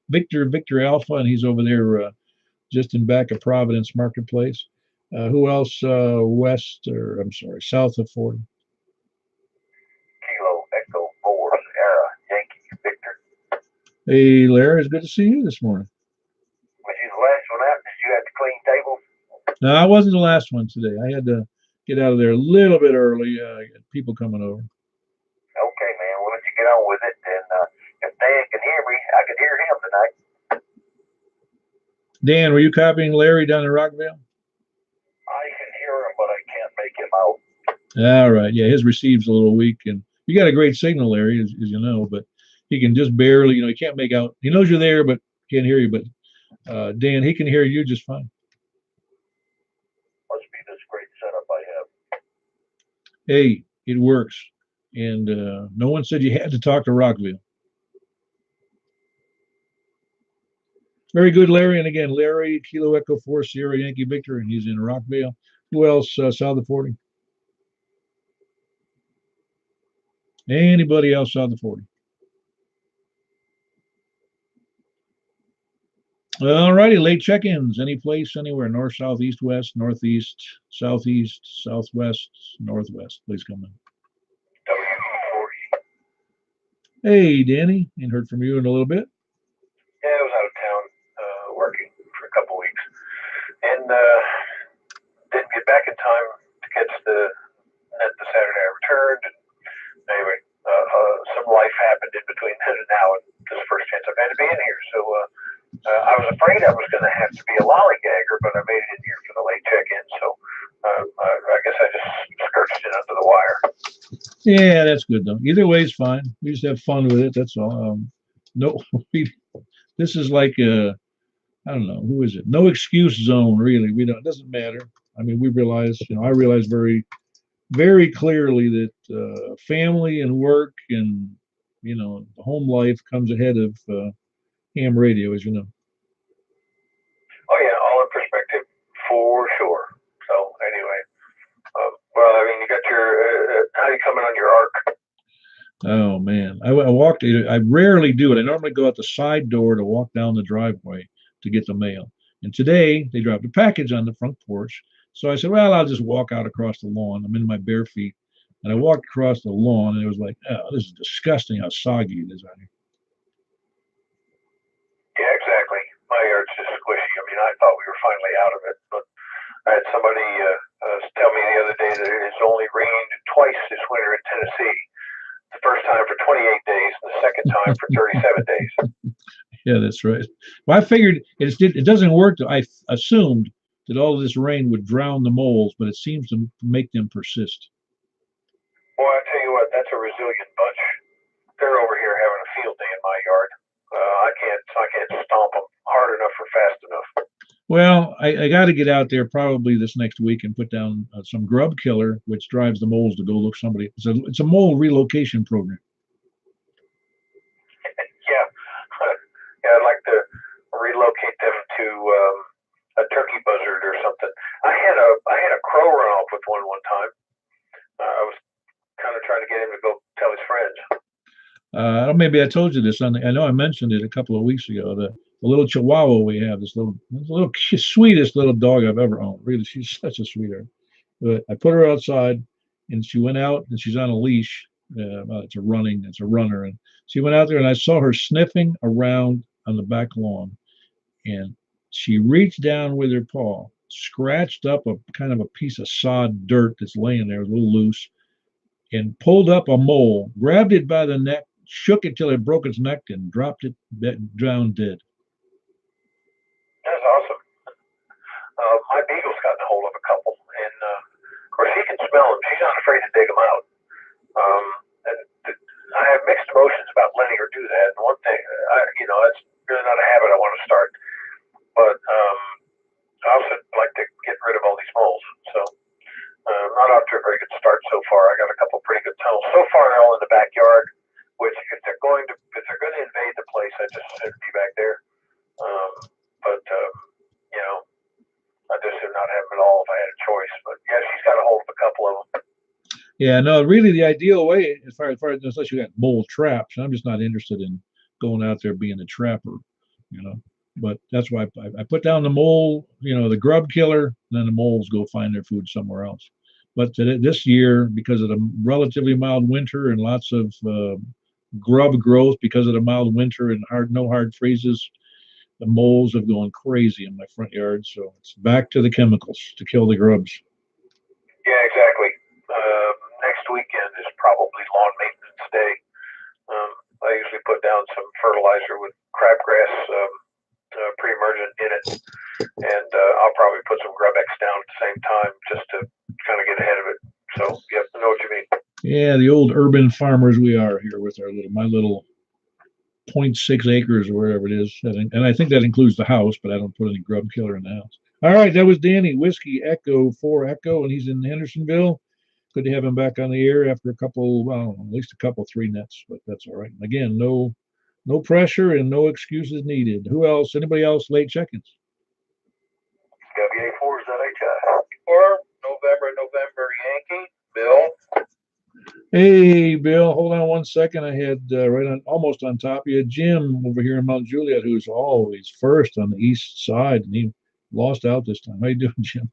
Victor Alpha, and he's over there just in back of Providence Marketplace. Who else? South of 40. Kilo Echo 4 Sierra Yankee Victor. Hey, Larry, it's good to see you this morning. Was you the last one out? Did you have to clean tables? No, I wasn't the last one today. I had to get out of there a little bit early. People coming over. Okay, man. Well, if you get on with it, then if Dan can hear me, I can hear him tonight. Dan, were you copying Larry down in Rockville? I can hear him, but I can't make him out. All right. Yeah, his receive's a little weak, and you got a great signal, Larry, as you know, but he can just barely, he can't make out. He knows you're there, but can't hear you. But Dan, he can hear you just fine. Must be this great setup I have. Hey, it works. And no one said you had to talk to Rockville. Very good, Larry. And again, Larry, Kilo Echo 4 Sierra Yankee Victor, and he's in Rockville. Who else? South of 40? Anybody else south of 40? All righty, late check-ins. Any place, anywhere, north, south, east, west, northeast, southeast, southwest, northwest. Please come in. W40. Hey, Danny. Ain't heard from you in a little bit. Yeah, I was out of town working for a couple weeks, and didn't get back in time to catch the net the Saturday I returned. And anyway, some life happened in between then and now, and this is the first chance I've had to be in here. So I was afraid I was going to have to be a lollygagger, but I made it in here for the late check-in. So I guess I just skirted it under the wire. Yeah, that's good though. Either way is fine. We just have fun with it. That's all. No, this is like I don't know, who is it? No excuse zone, really. We don't. It doesn't matter. I mean, we realize. I realize very, very clearly that family and work and home life comes ahead of ham radio, as you know. Oh yeah, all in perspective for sure. So anyway, well, I mean, you got your how you coming on your arc? Oh man, I walked. I rarely do it. I normally go out the side door to walk down the driveway to get the mail. And today they dropped a package on the front porch. So I said, well, I'll just walk out across the lawn. I'm in my bare feet. And I walked across the lawn and it was like, oh, this is disgusting how soggy it is out here. Yeah, exactly. My yard's just squishy. I mean, I thought we were finally out of it, but I had somebody tell me the other day that it has only rained twice this winter in Tennessee. The first time for 28 days and the second time for 37 days. Yeah, that's right. Well, I figured it doesn't work. I assumed that all of this rain would drown the moles, but it seems to make them persist. Well, I tell you what, that's a resilient bunch. They're over here having a field day in my yard. I can't stomp them hard enough or fast enough. Well, I got to get out there probably this next week and put down some grub killer, which drives the moles to go look somebody. It's a mole relocation program. Yeah, yeah, I'd like to relocate them to a turkey buzzard or something. I had a crow run off with one time. I was kind of trying to get him to go tell his friends. Maybe I told you this. I know I mentioned it a couple of weeks ago. The little Chihuahua we have, this little sweetest little dog I've ever owned. Really, she's such a sweetheart. But I put her outside, and she went out and she's on a leash. Well, it's a runner, and she went out there and I saw her sniffing around on the back lawn, and she reached down with her paw, scratched up a kind of a piece of sod dirt that's laying there, a little loose, and pulled up a mole, grabbed it by the neck, shook it till it broke its neck, and dropped it down dead. That's awesome. My beagle's gotten a hold of a couple, and of course he can smell them. She's not afraid to dig them out. And I have mixed emotions about letting her do that. And one thing, that's really not a habit I want to start. But I also like to get rid of all these moles. So I'm not off to a very good start so far. I got a couple pretty good tunnels. So far they're all in the backyard, which if they're going to invade the place, I just should be back there. But I just would not have them at all if I had a choice. But yeah, she's got a hold of a couple of them. Yeah, no, really the ideal way, as far as unless you got mole traps, I'm just not interested in going out there being a trapper, But that's why I put down the mole, the grub killer, and then the moles go find their food somewhere else. But this year, because of the relatively mild winter and lots of grub growth because of the mild winter and no hard freezes, the moles have gone crazy in my front yard. So it's back to the chemicals to kill the grubs. Yeah, exactly. Next weekend is probably lawn maintenance day. I usually put down some fertilizer with crabgrass pre-emergent in it, and I'll probably put some Grub-X down at the same time just to kind of get ahead of it. So, yep, I know what you mean. Yeah, the old urban farmers we are here with my little 0.6 acres or wherever it is, and I think that includes the house, but I don't put any grub killer in the house. All right, that was Danny, Whiskey Echo 4 Echo, and he's in Hendersonville. Good to have him back on the air after a couple, well, at least a couple, 3 nets, but that's all right. Again, no pressure and no excuses needed. Who else? Anybody else late check-ins? WA4's for November Yankee, Bill. Hey, Bill, hold on one second. I had almost on top of you, Jim over here in Mount Juliet, who's always first on the east side, and he lost out this time. How you doing, Jim?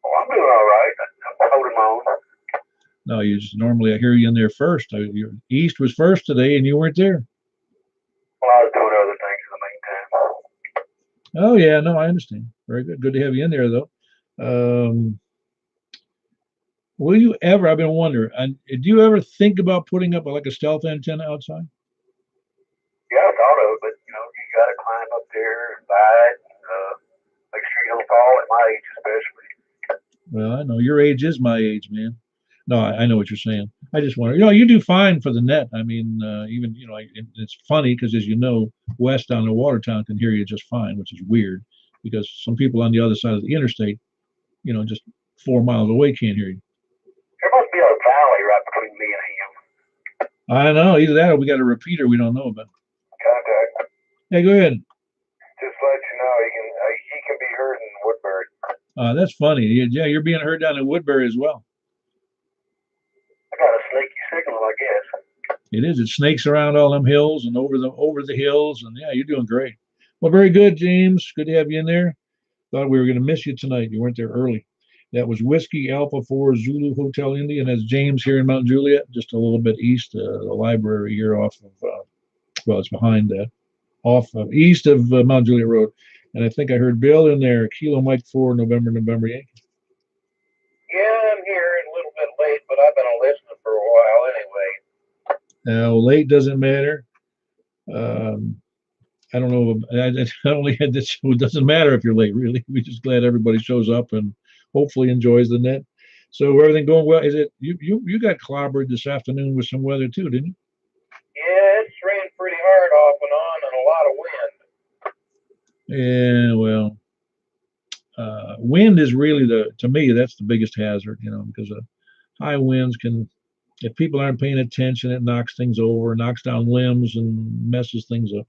Oh, I'm doing all right. I'm holding my own. No, normally I hear you in there first. Your east was first today, and you weren't there. Well, I was doing other things in the meantime. Oh yeah, no, I understand. Very good. Good to have you in there, though. Will you ever? I've been wondering. Do you ever think about putting up like a stealth antenna outside? Yeah, I thought of it, but you got to climb up there and buy it. Make sure you don't fall at my age, especially. Well, I know your age is my age, man. No, I know what you're saying. I just wonder. You do fine for the net. I mean, even it's funny because as you know, west down to Watertown can hear you just fine, which is weird because some people on the other side of the interstate, just 4 miles away can't hear you. There must be a valley right between me and him. I know. Either that or we got a repeater we don't know about. Contact. Hey, go ahead. Just let you know he can be heard in Woodbury. That's funny. Yeah, you're being heard down in Woodbury as well. I got a snaky signal, I guess. It is. It snakes around all them hills and over the hills, and yeah, you're doing great. Well, very good, James. Good to have you in there. Thought we were going to miss you tonight. You weren't there early. That was Whiskey Alpha 4 Zulu Hotel India, and that's James here in Mount Juliet, just a little bit east of the library here off of, it's behind that, east of Mount Juliet Road. And I think I heard Bill in there, Kilo Mike 4 November Yankee. Yeah, I'm here a little bit late, but I've been listening for a while anyway. Now, late doesn't matter. I don't know. I only had this. It doesn't matter if you're late, really. We're just glad everybody shows up and hopefully enjoys the net. So everything going well? Is it you got clobbered this afternoon with some weather too, didn't you? Yeah, it's rained pretty hard off and on, and a lot of wind. Yeah, well, wind is really to me, that's the biggest hazard, because high winds if people aren't paying attention, it knocks things over, knocks down limbs, and messes things up.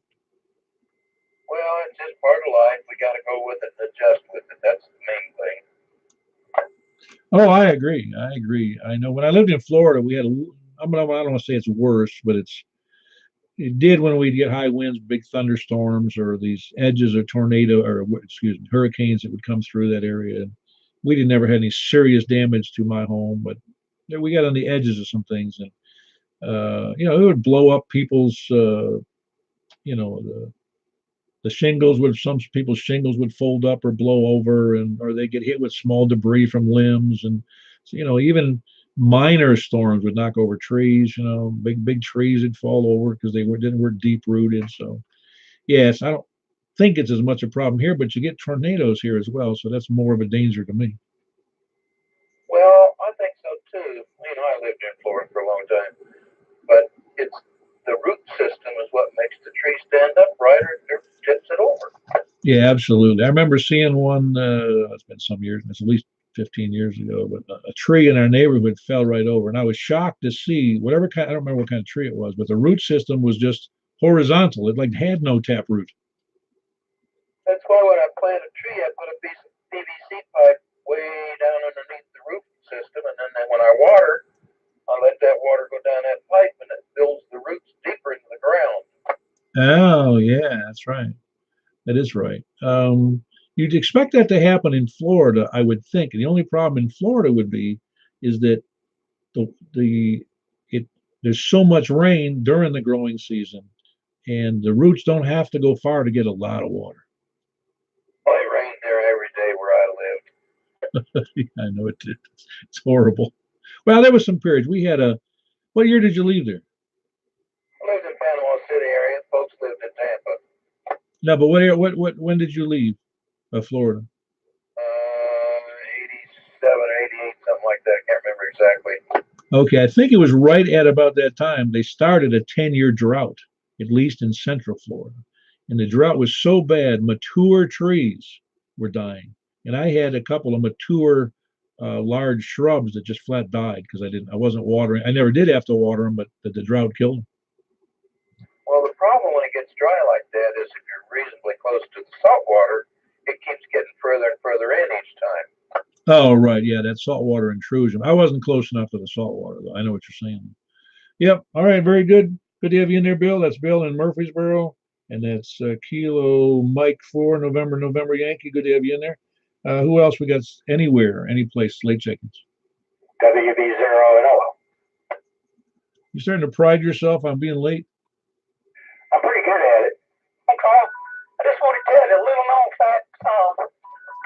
Well, it's just part of life. We got to go with it and adjust with it. That's the main thing. Oh, I agree. I know when I lived in Florida, we had I don't want to say it's worse, but it did when we'd get high winds, big thunderstorms, or these edges of hurricanes that would come through that area. And we never had any serious damage to my home, but we got on the edges of some things, and it would blow up people's, the shingles would some people's shingles would fold up or blow over, and or they get hit with small debris from limbs, and so, even minor storms would knock over trees. Big trees would fall over because didn't work deep rooted. So yes, I don't think it's as much a problem here, but you get tornadoes here as well, so that's more of a danger to me. Well, I think so too. I lived in Florida for a long time, but it's the root system is what makes the tree stand upright, or it tips it over. Yeah, absolutely. I remember seeing one. It's been some years. It's at least 15 years ago. But a tree in our neighborhood fell right over, and I was shocked to see whatever kind. I don't remember what kind of tree it was, but the root system was just horizontal. It like had no tap root. That's why when I plant a tree, I put a piece of PVC pipe way down underneath the root system, and then when I water, I let that water go down that pipe, and it builds the roots deeper into the ground. Oh yeah, that's right. That is right. You'd expect that to happen in Florida, I would think. And the only problem in Florida would be is that the it there's so much rain during the growing season, and the roots don't have to go far to get a lot of water. Well, it rained there every day where I lived. Yeah, I know it did. It's horrible. Well, there was some periods. We had a. What year did you leave there? I lived in Panama City area. Folks lived in Tampa. No, but when did you leave Florida? 87, 88, something like that. I can't remember exactly. Okay, I think it was right at about that time they started a 10-year drought, at least in Central Florida. And the drought was so bad, mature trees were dying. And I had a couple of mature large shrubs that just flat died because I wasn't watering. I never did have to water them, but the drought killed them. Well, the problem when it gets dry like that is if you're reasonably close to the salt water, it keeps getting further and further in each time. Oh, right. Yeah, that saltwater intrusion. I wasn't close enough to the saltwater, though. I know what you're saying. Yep. All right. Very good. Good to have you in there, Bill. That's Bill in Murfreesboro. And that's Kilo Mike 4, November Yankee. Good to have you in there. Who else we got anywhere, any place, late check-ins? WB0 You starting to pride yourself on being late? I'm pretty good at it. Hey, Carl, I just want to tell you a little known fact.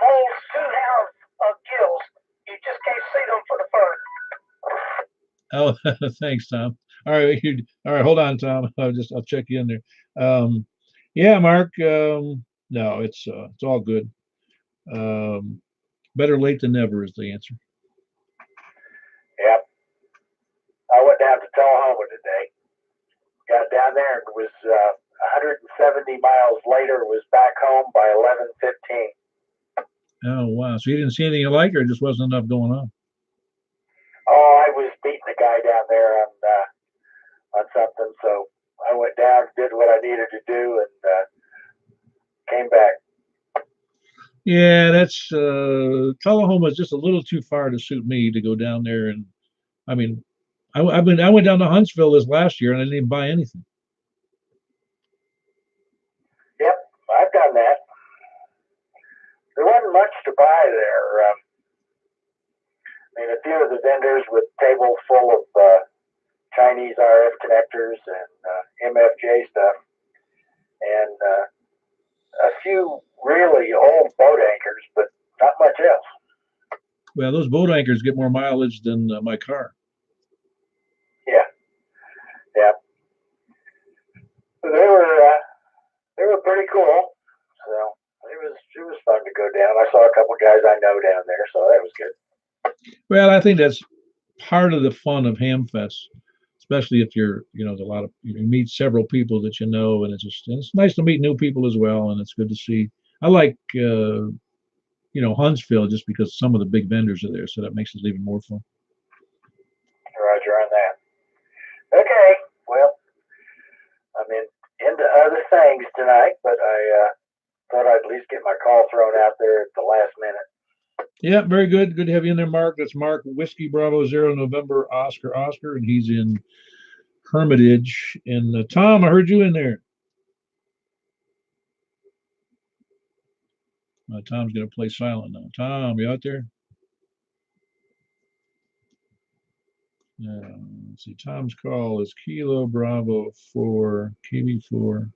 Moles soon have gills. You just can't see them for the fur. Oh, thanks, Tom. All right, all right. Hold on, Tom. I'll check you in there. Yeah, Mark. No, it's all good. Better late than never is the answer. Yep. I went down to Tullahoma today. Got down there and was 170 miles later. Was back home by 11:15. Oh wow! So you didn't see anything you like, or it just wasn't enough going on? Oh, I was beating the guy down there on something, so I went down, did what I needed to do, and came back. Yeah, that's Tullahoma is just a little too far to suit me to go down there. And I mean, I went down to Huntsville this last year and I didn't even buy anything. Yep, I've done that. There wasn't much to buy there. I mean, a few of the vendors with tables full of Chinese RF connectors and MFJ stuff, and a few really old boat anchors, but not much else. Well, those boat anchors get more mileage than my car. Yeah, yeah. They were pretty cool. So it was fun to go down. I saw a couple guys I know down there, so that was good. Well, I think that's part of the fun of Hamfest, especially if there's a lot of you meet several people that you know, and it's nice to meet new people as well, and it's good to see. I like Huntsville just because some of the big vendors are there, so that makes it even more fun. Roger on that. Okay, well, I'm into other things tonight, but I thought I'd at least get my call thrown out there at the last minute. Yeah, very good. Good to have you in there, Mark. That's Mark Whiskey Bravo 0 November Oscar, and he's in Hermitage. And Tom, I heard you in there. Tom's going to play silent now. Tom, you out there? Let's see. Tom's call is Kilo Bravo 4 KB4.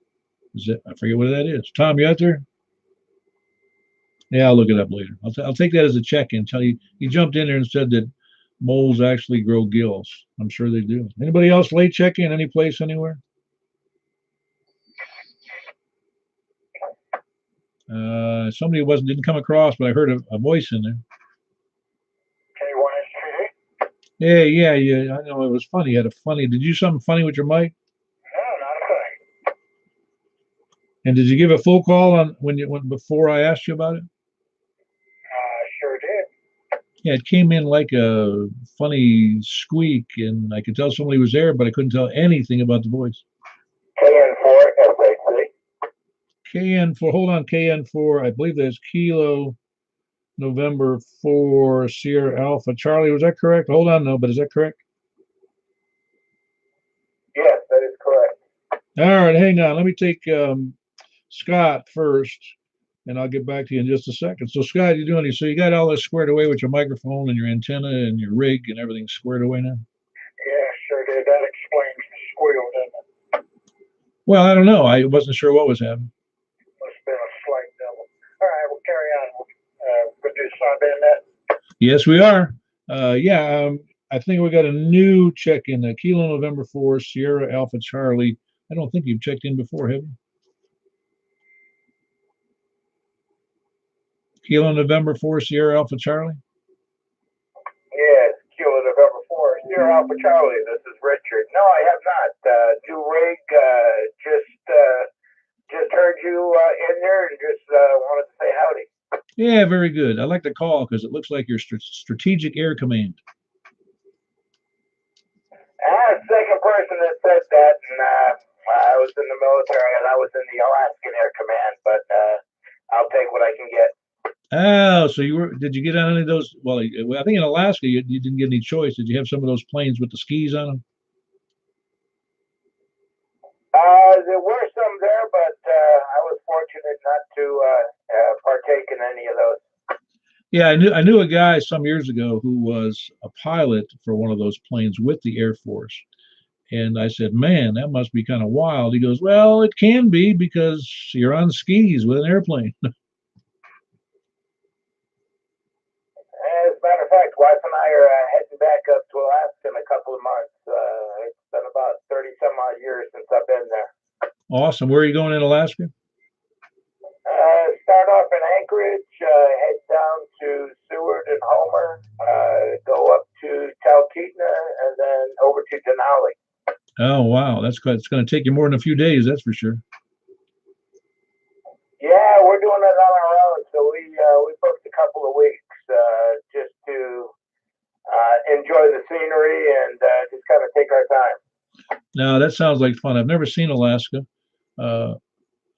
Is it? I forget what that is. Tom, you out there? Yeah, I'll look it up later. I'll take that as a check-in. Tell you, he jumped in there and said that moles actually grow gills. I'm sure they do. Anybody else late check-in? Any place, anywhere? Somebody didn't come across, but I heard a voice in there. Yeah. I know it was funny. You had a funny. Did you do something funny with your mic? No, not a thing. And did you give a full call on before I asked you about it? Sure did. Yeah, it came in like a funny squeak, and I could tell somebody was there, but I couldn't tell anything about the voice. KN4 SAC. KN4. Hold on, KN4. I believe that's Kilo November 4 Sierra Alpha Charlie. Was that correct? Hold on, no, but is that correct? Yes, that is correct. All right, hang on. Let me take Scott first, and I'll get back to you in just a second. So, Scott, you doing? So you got all this squared away with your microphone and your antenna and your rig and everything squared away now? Yeah, sure did. That explains the squeal, doesn't it? Well, I don't know. I wasn't sure what was happening. Must have been a slight double. All right, we'll carry on. We'll do sideband net. Yes, we are. I think we got a new check-in, Kilo November 4 Sierra Alpha Charlie. I don't think you've checked in before, have you? Kilo November 4 Sierra Alpha Charlie? Yes, Kilo November 4 Sierra Alpha Charlie. This is Richard. No, I have not. New rig. Just heard you in there and just wanted to say howdy. Yeah, very good. I like the call because it looks like your strategic air command. Second person that said that, and I was in the military and I was in the Alaskan Air Command, but I'll take what I can get. Oh, so did you get on any of those? Well, I think in Alaska, you didn't get any choice. Did you have some of those planes with the skis on them? There were some there, but I was fortunate not to partake in any of those. Yeah, I knew a guy some years ago who was a pilot for one of those planes with the Air Force. And I said, man, that must be kind of wild. He goes, well, it can be because you're on skis with an airplane. As a matter of fact, wife and I are heading back up to Alaska in a couple of months. It's been about 30 some odd years since I've been there. Awesome. Where are you going in Alaska? Start off in Anchorage, head down to Seward and Homer, go up to Talkeetna, and then over to Denali. Oh, wow. That's good. It's going to take you more than a few days, that's for sure. Yeah, we're doing it on our own, so we booked a couple of weeks just to enjoy the scenery and just kind of take our time. Now, that sounds like fun. I've never seen Alaska.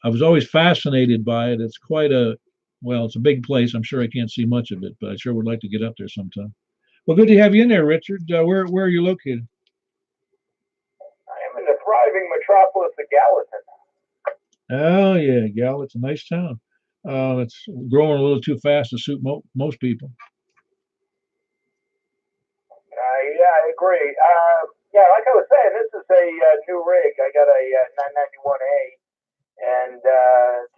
I was always fascinated by it. It's it's a big place. I'm sure I can't see much of it, but I sure would like to get up there sometime. Well, good to have you in there, Richard. Where are you located? I am in the thriving metropolis of Gallatin. Oh, yeah, Gallup. It's a nice town. It's growing a little too fast to suit most people. Yeah, I agree. Yeah, like I was saying, this is a new rig. I got a 991A and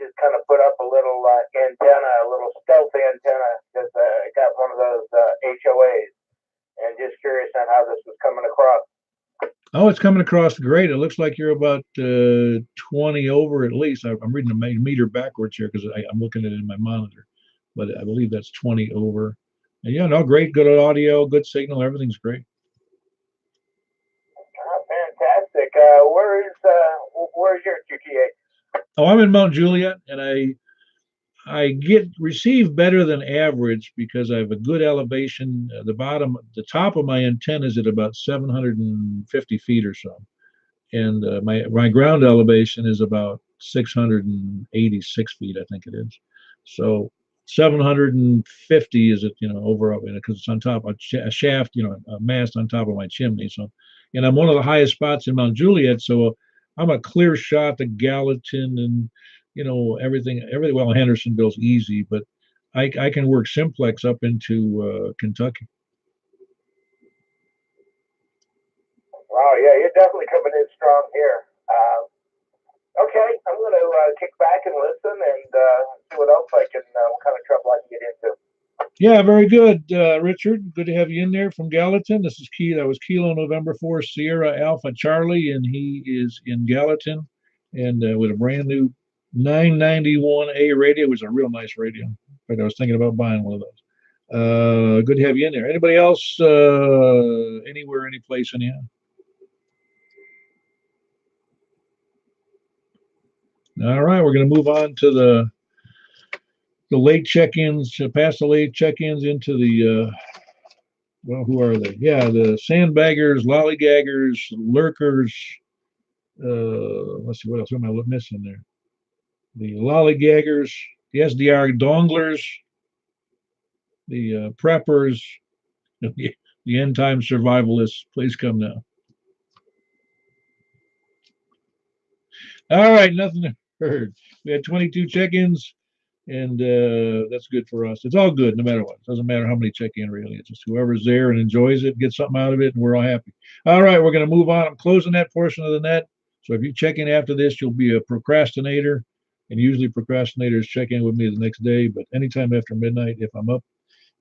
just kind of put up a little antenna, a little stealth antenna, because I got one of those HOAs, and just curious on how this was coming across. Oh, it's coming across great. It looks like you're about 20 over at least. I'm reading the meter backwards here because I'm looking at it in my monitor, but I believe that's 20 over. And yeah, no, great, good audio, good signal, everything's great. Fantastic. Where's your QTA? Oh, I'm in Mount Juliet, and I receive better than average because I have a good elevation. The top of my antenna is at about 750 feet or so, and my ground elevation is about 686 feet, I think it is. So 750 is over up, because it's on top of a shaft, a mast on top of my chimney. So, and I'm one of the highest spots in Mount Juliet, so I'm a clear shot to Gallatin and everything. Well, Hendersonville's easy, but I can work Simplex up into Kentucky. Oh yeah, you're definitely coming in strong here. Okay, I'm going to kick back and listen and see what else I can, what kind of trouble I can get into. Yeah, very good, Richard. Good to have you in there from Gallatin. This is Key. That was Kilo November 4 Sierra Alpha Charlie, and he is in Gallatin, and with a brand new 991A radio. It was a real nice radio. In fact, I was thinking about buying one of those. Good to have you in there. Anybody else? Anywhere, any place, anyhow? All right, we're going to move on to the late check-ins, past the late check-ins into the well, who are they? Yeah, the sandbaggers, lollygaggers, lurkers. Let's see, what else am I missing there? The lollygaggers, the SDR donglers, the preppers, the end time survivalists. Please come now. All right, nothing heard. We had 22 check-ins, and that's good for us. It's all good, no matter what. It doesn't matter how many check-in really. It's just whoever's there and enjoys it, gets something out of it, and we're all happy. All right, we're going to move on. I'm closing that portion of the net. So if you check in after this, you'll be a procrastinator, and usually procrastinators check in with me the next day, but anytime after midnight if I'm up.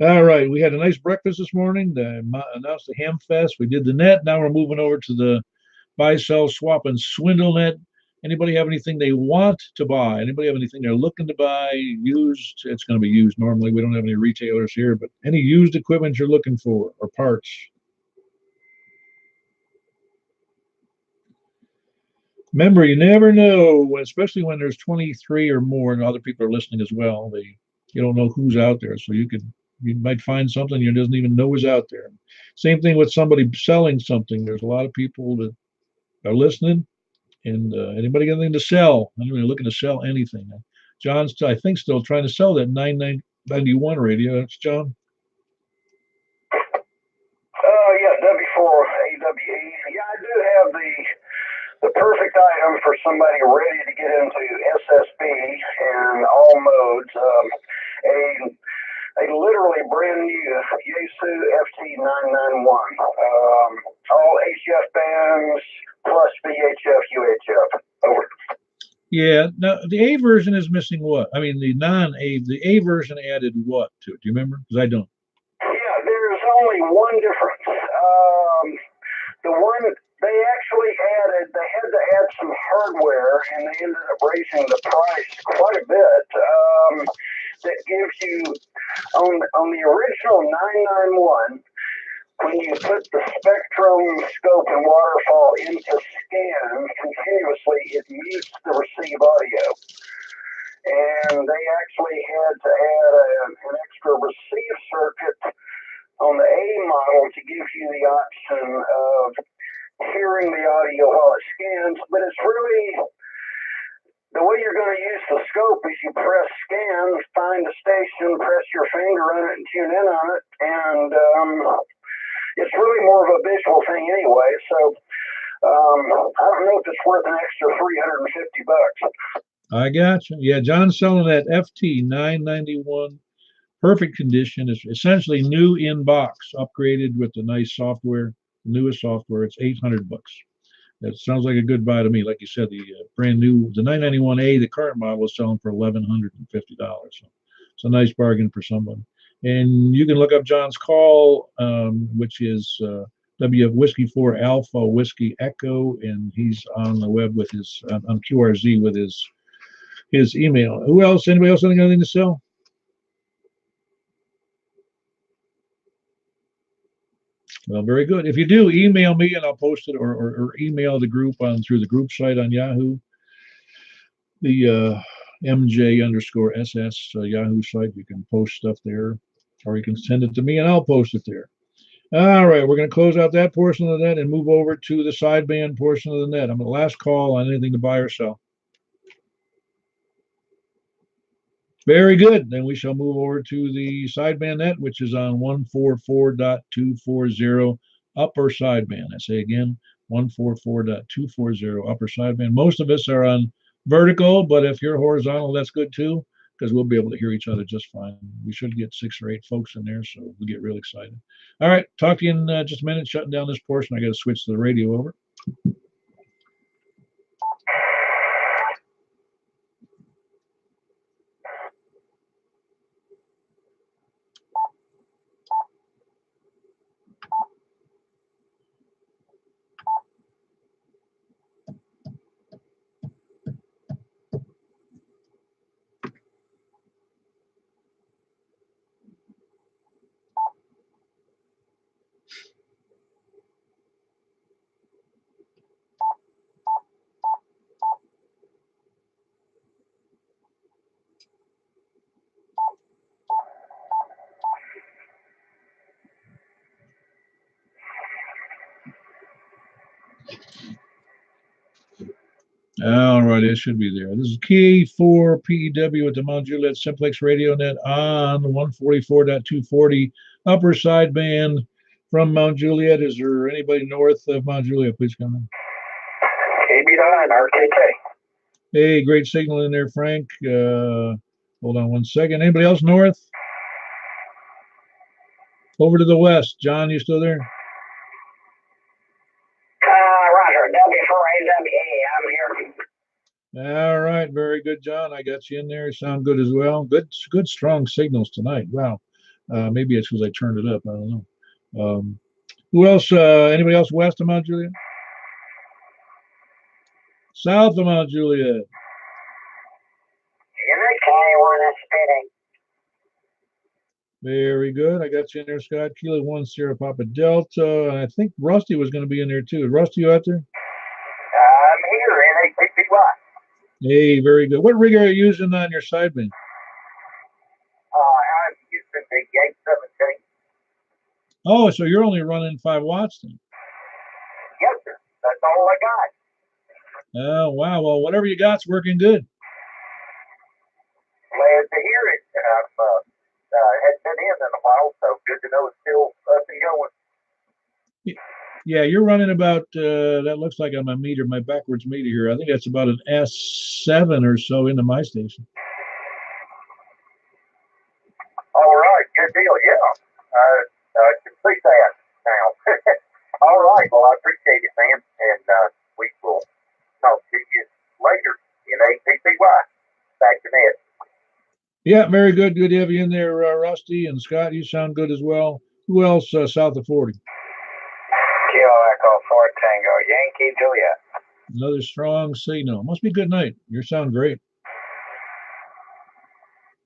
All right, we had a nice breakfast this morning. They announced the Ham Fest. We did the net. Now we're moving over to the buy, sell, swap, and swindle net. Anybody have anything they want to buy? Anybody have anything they're looking to buy used? It's going to be used normally. We don't have any retailers here, but any used equipment you're looking for or parts. Remember, you never know, especially when there's 23 or more and other people are listening as well. You don't know who's out there, so you might find something you doesn't even know is out there. Same thing with somebody selling something. There's a lot of people that are listening. And anybody got anything to sell? I'm really looking to sell anything. John's, I think, still trying to sell that 991 radio. That's John. Yeah, W4AWE. Yeah, I do have the perfect item for somebody ready to get into SSB and all modes. A literally brand new Yaesu FT991. All HF bands plus VHF, UHF. Over. Yeah. Now the A version is missing what? I mean, the non-A, the A version added what to it? Do you remember? Because I don't. Yeah, there's only one difference. The one they actually they had to add some hardware, and they ended up raising the price quite a bit. That gives you on the original 991. When you put the spectrum, scope, and waterfall into scan continuously, it mutes the receive audio. And they actually had to add an extra receive circuit on the A model to give you the option of hearing the audio while it scans. But it's really, the way you're going to use the scope is you press scan, find a station, press your finger on it, and tune in on it. And it's really more of a visual thing anyway, so I don't know if it's worth an extra $350. I got you. Yeah, John's selling that FT991, perfect condition. It's essentially new in box, upgraded with the nice software, the newest software. It's $800. That sounds like a good buy to me. Like you said, the brand new, the 991A, the current model is selling for $1,150. So it's a nice bargain for somebody. And you can look up John's call, which is Whiskey 4 Alpha Whiskey Echo, and he's on the web with his on QRZ with his email. Who else? Anybody else got anything to sell? Well, very good. If you do, email me and I'll post it, or email the group through the group site on Yahoo. The MJ_SS Yahoo site. You can post stuff there, or you can send it to me and I'll post it there. All right, we're going to close out that portion of the net and move over to the sideband portion of the net. I'm the last call on anything to buy or sell. Very good. Then we shall move over to the sideband net, which is on 144.240 upper sideband. I say again, 144.240 upper sideband. Most of us are on vertical, but if you're horizontal, that's good too. because we'll be able to hear each other just fine. We should get 6 or 8 folks in there, so we'll get real excited. All right, talk to you in just a minute. Shutting down this portion. I got to switch the radio over. All right, it should be there. This is K4PEW at the Mount Juliet Simplex Radio Net on 144.240 upper sideband from Mount Juliet. Is there anybody north of Mount Juliet? Please come in. KB9, RKK. Hey, great signal in there, Frank. Hold on one second. Anybody else north? Over to the west. John, you still there? Roger, W4AWA, I'm here. All right, very good, John. I got you in there. Sound good as well. Good, strong signals tonight. Wow. Maybe it's because I turned it up. I don't know. Who else? Anybody else west of Mount Juliet? South of Mount Juliet. K1 is spinning. Very good. I got you in there, Scott. Kilo 1 Sierra Papa Delta. And I think Rusty was going to be in there too. Is Rusty, you out there? I'm here in APPY. Hey, very good. What rig are you using on your sideband? I'm using the Gate 17. Oh, so you're only running 5 watts then? Yes, sir. That's all I got. Oh, wow. Well, whatever you got's working good. Glad to hear it. Hadn't been in a while, so good to know it's still up and going. Yeah, you're running about, that looks like on my meter, my backwards meter here. I think that's about an S7 or so into my station. All right, good deal. Yeah, I can see that now. All right, well, I appreciate it, man, and we will talk to you later in APPY. Back to net. Yeah, very good. Good to have you in there, Rusty and Scott. You sound good as well. Who else south of 40? Kilo Echo 4 Tango, Yankee Juliet. Another strong signal. Must be good night. You sound great.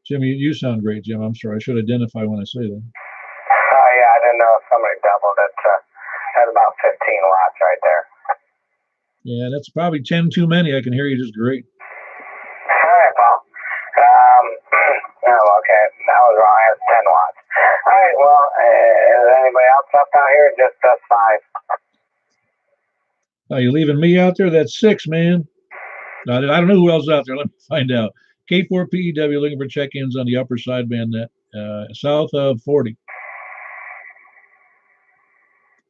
Jim, you sound great, Jim. I'm sorry. I should identify when I say that. Yeah, I didn't know if somebody doubled it. That's about 15 watts right there. Yeah, that's probably 10 too many. I can hear you just great. All right, Paul. Oh, okay. That was wrong. That's 10 watts. All right, well, is anybody else up out here? Just us 5. Are you leaving me out there? That's 6, man. I don't know who else is out there. Let me find out. K4PEW looking for check-ins on the upper sideband net, south of 40.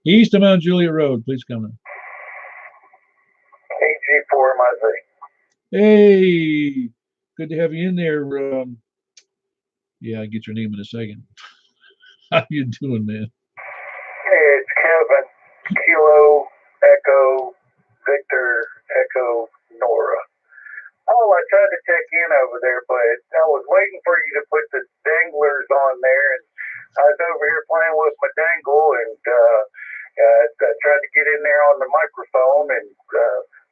East of Mount Juliet Road. Please come in. AG4 my Z. Hey, good to have you in there. Yeah, I'll get your name in a second. How you doing, man? Hey, it's Kevin. Kilo Echo Victor Echo Nora. Oh, I tried to check in over there, but I was waiting for you to put the danglers on there, and I was over here playing with my dangle, and I tried to get in there on the microphone, and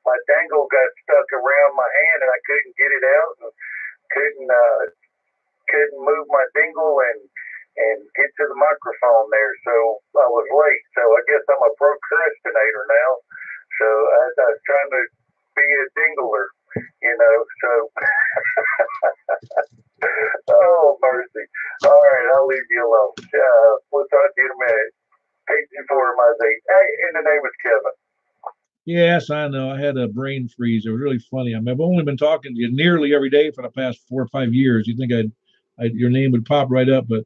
my dangle got stuck around my hand, and I couldn't get it out, and couldn't move my dingle and get to the microphone there, so I was late. So I guess I'm a procrastinator now. So I was trying to be a dingler, so. Oh, mercy. All right, I'll leave you alone. We'll talk to you in a minute. H4 my Z. Hey, and the name is Kevin. Yes, I know. I had a brain freeze. It was really funny. I mean, I've only been talking to you nearly every day for the past 4 or 5 years. You think your name would pop right up, but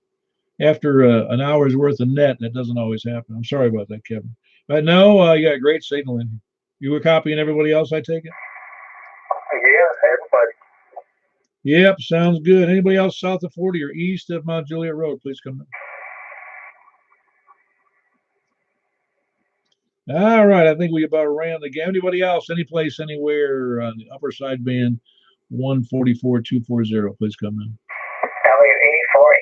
after an hour's worth of net, that doesn't always happen. I'm sorry about that, Kevin. But no, you got a great signal in. You were copying everybody else, I take it? Yeah, everybody. Yep, sounds good. Anybody else south of 40 or east of Mount Juliet Road, please come in. All right, I think we about ran the game. Anybody else, any place, anywhere on the upper sideband 144-240, please come in. W-E-40.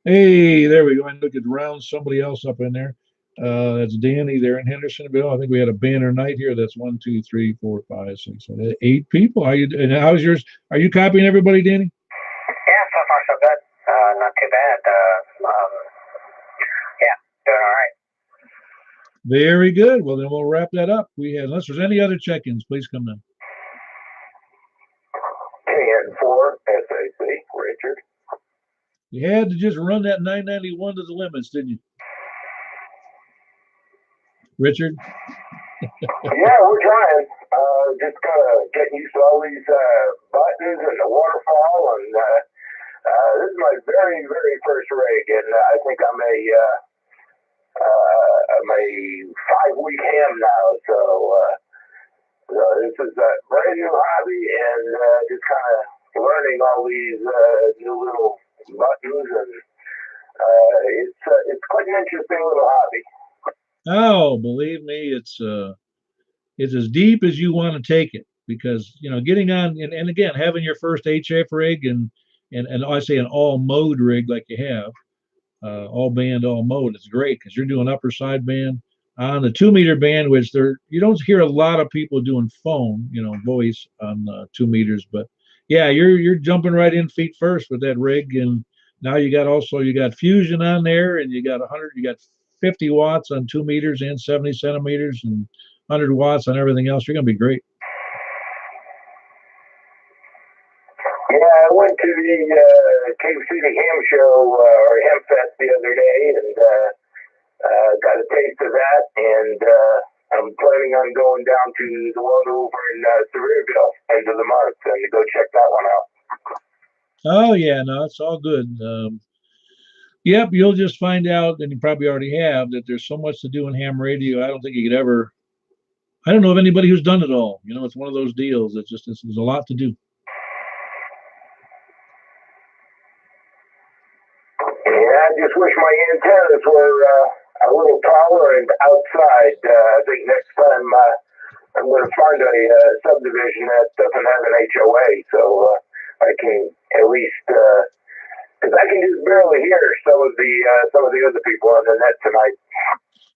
Hey, there we go. I look at round somebody else up in there. That's Danny there in Hendersonville. I think we had a banner night here. That's 1, 2, 3, 4, 5, 6, 7, 8 people. How you? And how's yours? Are you copying everybody, Danny? Yeah, so far so good. Not too bad. Yeah, doing all right. Very good. Well, then we'll wrap that up. We had, unless there's any other check-ins, please come in. KN4 SAC, Richard. You had to just run that 991 to the limits, didn't you? Richard? Yeah, we're trying. Just kind of getting used to all these buttons and the waterfall. And this is my very, very first rig. And I think I'm a 5-week ham now. So this is a brand new hobby and just kind of learning all these new little buttons. And it's quite an interesting little hobby. Oh, believe me, it's as deep as you want to take it, because getting on and again having your first HF rig and I say an all mode rig like you have, all band all mode, it's great because you're doing upper sideband on the 2-meter band, which you don't hear a lot of people doing phone, voice on 2 meters, but yeah, you're jumping right in feet first with that rig. And now you got fusion on there, and you got 50 watts on 2 meters and 70 centimeters and 100 watts on everything else. You're going to be great. Yeah, I went to the Cave City Ham Show or Ham Fest the other day and got a taste of that. And I'm planning on going down to the one over in Sevierville end of the month and to go check that one out. Oh, yeah, no, it's all good. Yep, you'll just find out, and you probably already have, that there's so much to do in ham radio. I don't think you could ever. I don't know of anybody who's done it all. It's one of those deals. There's a lot to do. Yeah, I just wish my antennas were a little taller and outside. I think next time I'm going to find a subdivision that doesn't have an HOA, so I can at least, because I can just barely hear some of the other people on the net tonight.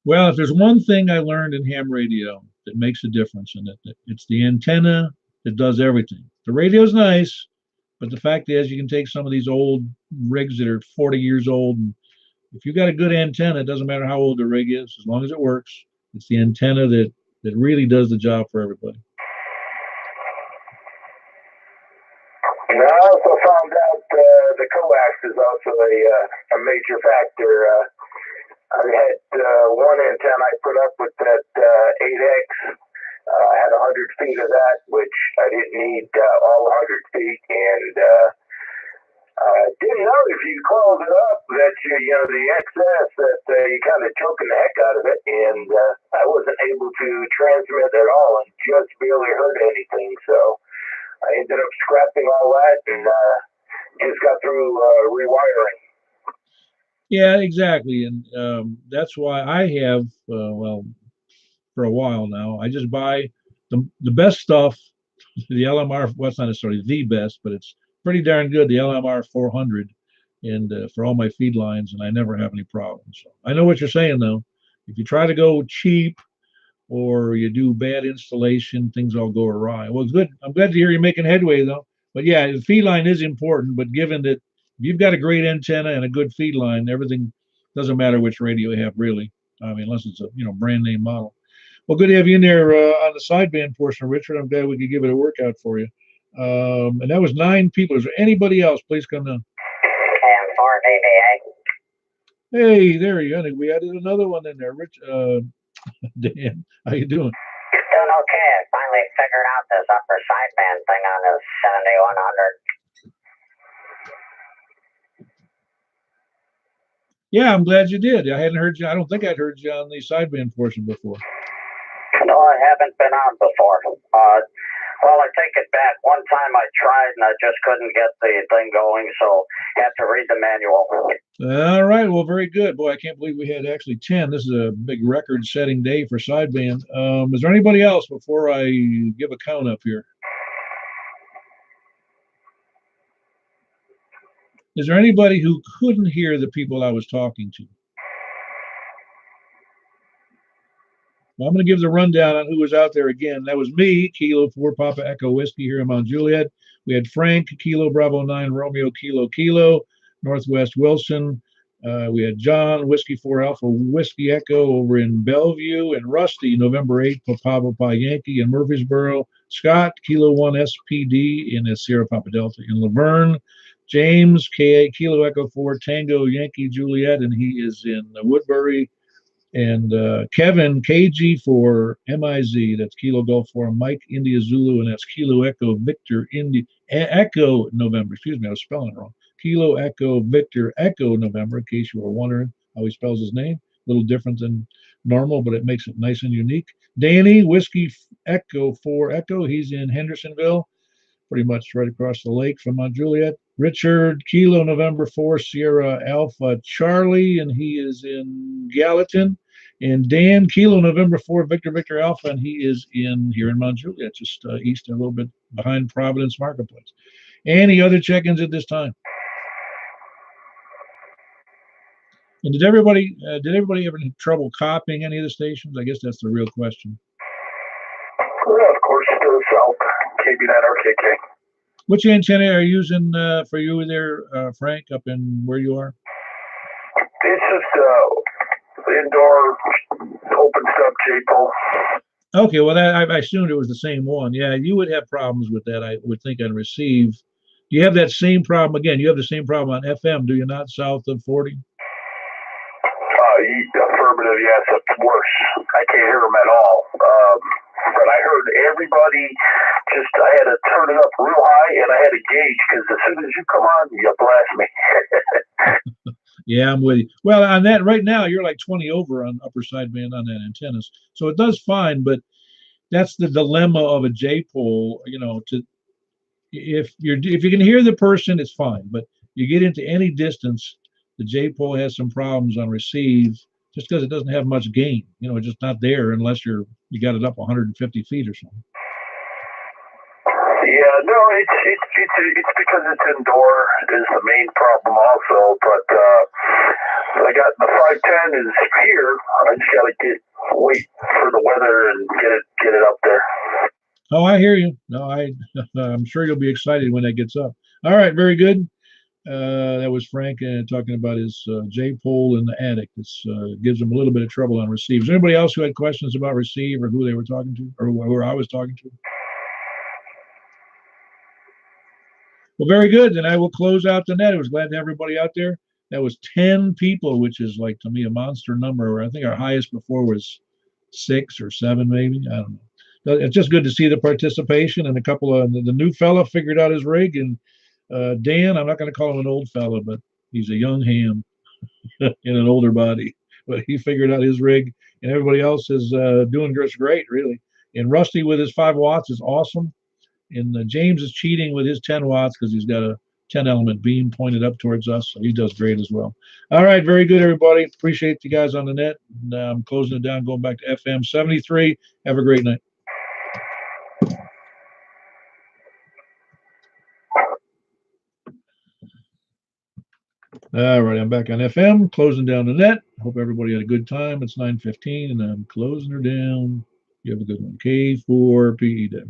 Well, if there's one thing I learned in ham radio that makes a difference in it, it's the antenna that does everything. The radio's nice, but the fact is you can take some of these old rigs that are 40 years old, and if you got a good antenna, it doesn't matter how old the rig is, as long as it works. It's the antenna that really does the job for everybody. And I also found out the coax is also a major factor. I had one antenna I put up with that 8X. I had 100 feet of that, which I didn't need all 100 feet. And didn't know if you close it up that the excess that you kind of choking the heck out of it. And I wasn't able to transmit at all and just barely heard anything. So I ended up scrapping all that and just got through rewiring. Yeah, exactly. And that's why I have, for a while now, I just buy the best stuff, the LMR, well, it's not necessarily the best, but it's pretty darn good, the LMR 400, and for all my feed lines, and I never have any problems. So I know what you're saying, though. If you try to go cheap or you do bad installation, things all go awry. Well, it's good. I'm glad to hear you're making headway, though. But yeah, the feed line is important, but given that you've got a great antenna and a good feed line, everything doesn't matter which radio you have, really. I mean, unless it's a brand name model. Well, good to have you in there on the sideband portion, Richard. I'm glad we could give it a workout for you. And that was 9 people. Is there anybody else? Please come down. Hey, there you go. I think we added another one in there. Rich, Dan, how you doing? Doing okay. I finally figured out this upper sideband thing on this 7100. Yeah, I'm glad you did. I hadn't heard you. I don't think I'd heard you on the sideband portion before. No, I haven't been on before. Well, I take it back. One time I tried and I just couldn't get the thing going, so had to read the manual. All right. Well, very good. Boy, I can't believe we had actually 10. This is a big record-setting day for sideband. Is there anybody else before I give a count up here? Is there anybody who couldn't hear the people I was talking to? Well, I'm going to give the rundown on who was out there again. That was me, Kilo 4 Papa Echo Whiskey here in Mount Juliet. We had Frank, Kilo Bravo 9 Romeo Kilo Kilo, Northwest Wilson. We had John, Whiskey 4 Alpha Whiskey Echo over in Bellevue, and Rusty, November 8th, Papa Yankee in Murfreesboro. Scott, Kilo 1 SPD in the Sierra Papa Delta in Laverne. James, KA Kilo Echo 4 Tango Yankee Juliet, and he is in Woodbury. And Kevin, KG for MIZ, that's Kilo Golf 4 Mike India Zulu, and that's Kilo Echo Victor India Echo November. Excuse me, I was spelling it wrong. Kilo Echo Victor Echo November, in case you were wondering how he spells his name. A little different than normal, but it makes it nice and unique. Danny, Whiskey Echo 4 Echo, he's in Hendersonville, pretty much right across the lake from Mount Juliet. Richard, Kilo November 4 Sierra Alpha Charlie, and he is in Gallatin. And Dan, Kilo November 4 Victor Alpha, and he is here in Mount Juliet, just east, a little bit behind Providence Marketplace. Any other check-ins at this time? And did everybody ever have trouble copying any of the stations? I guess that's the real question. Well, of course, still south, KB9RKK. Which antenna are you using for you there, Frank, up in where you are? It's just indoor open sub J-pole. Okay, well, I assumed it was the same one. Yeah, you would have problems with that, I would think, on receive. Do you have that same problem again? You have the same problem on FM, do you not, south of 40? Affirmative, yes, it's worse. I can't hear them at all. But I heard everybody I had to turn it up real high, and I had to gauge, because as soon as you come on, you blast me. Yeah, I'm with you. Well, on that right now, you're like 20 over on upper sideband on that antennas. So it does fine, but that's the dilemma of a J-pole, if you can hear the person, it's fine. But you get into any distance, the J-pole has some problems on receive just because it doesn't have much gain. It's just not there unless you got it up 150 feet or something. Yeah, no, it's because it's indoor is the main problem also. But I got the 510 is here. I just gotta wait for the weather and get it up there. Oh, I hear you. No, I'm sure you'll be excited when that gets up. All right, very good. That was Frank talking about his J-pole in the attic. This gives him a little bit of trouble on receive. Is there anybody else who had questions about receive or who they were talking to or who I was talking to? Well, very good. Then I will close out the net. I was glad to have everybody out there. That was 10 people, which is like, to me, a monster number. I think our highest before was 6 or 7, maybe. I don't know. It's just good to see the participation, and a couple of the new fella figured out his rig, and Dan, I'm not going to call him an old fella, but he's a young ham in an older body. But he figured out his rig, and everybody else is doing just great, really. And Rusty with his 5 watts is awesome. And James is cheating with his 10 watts because he's got a 10 element beam pointed up towards us. So he does great as well. All right. Very good, everybody. Appreciate you guys on the net. And I'm closing it down, going back to FM 73. Have a great night. All right. I'm back on FM, closing down the net. Hope everybody had a good time. It's 9:15 and I'm closing her down. You have a good one. K4PEW.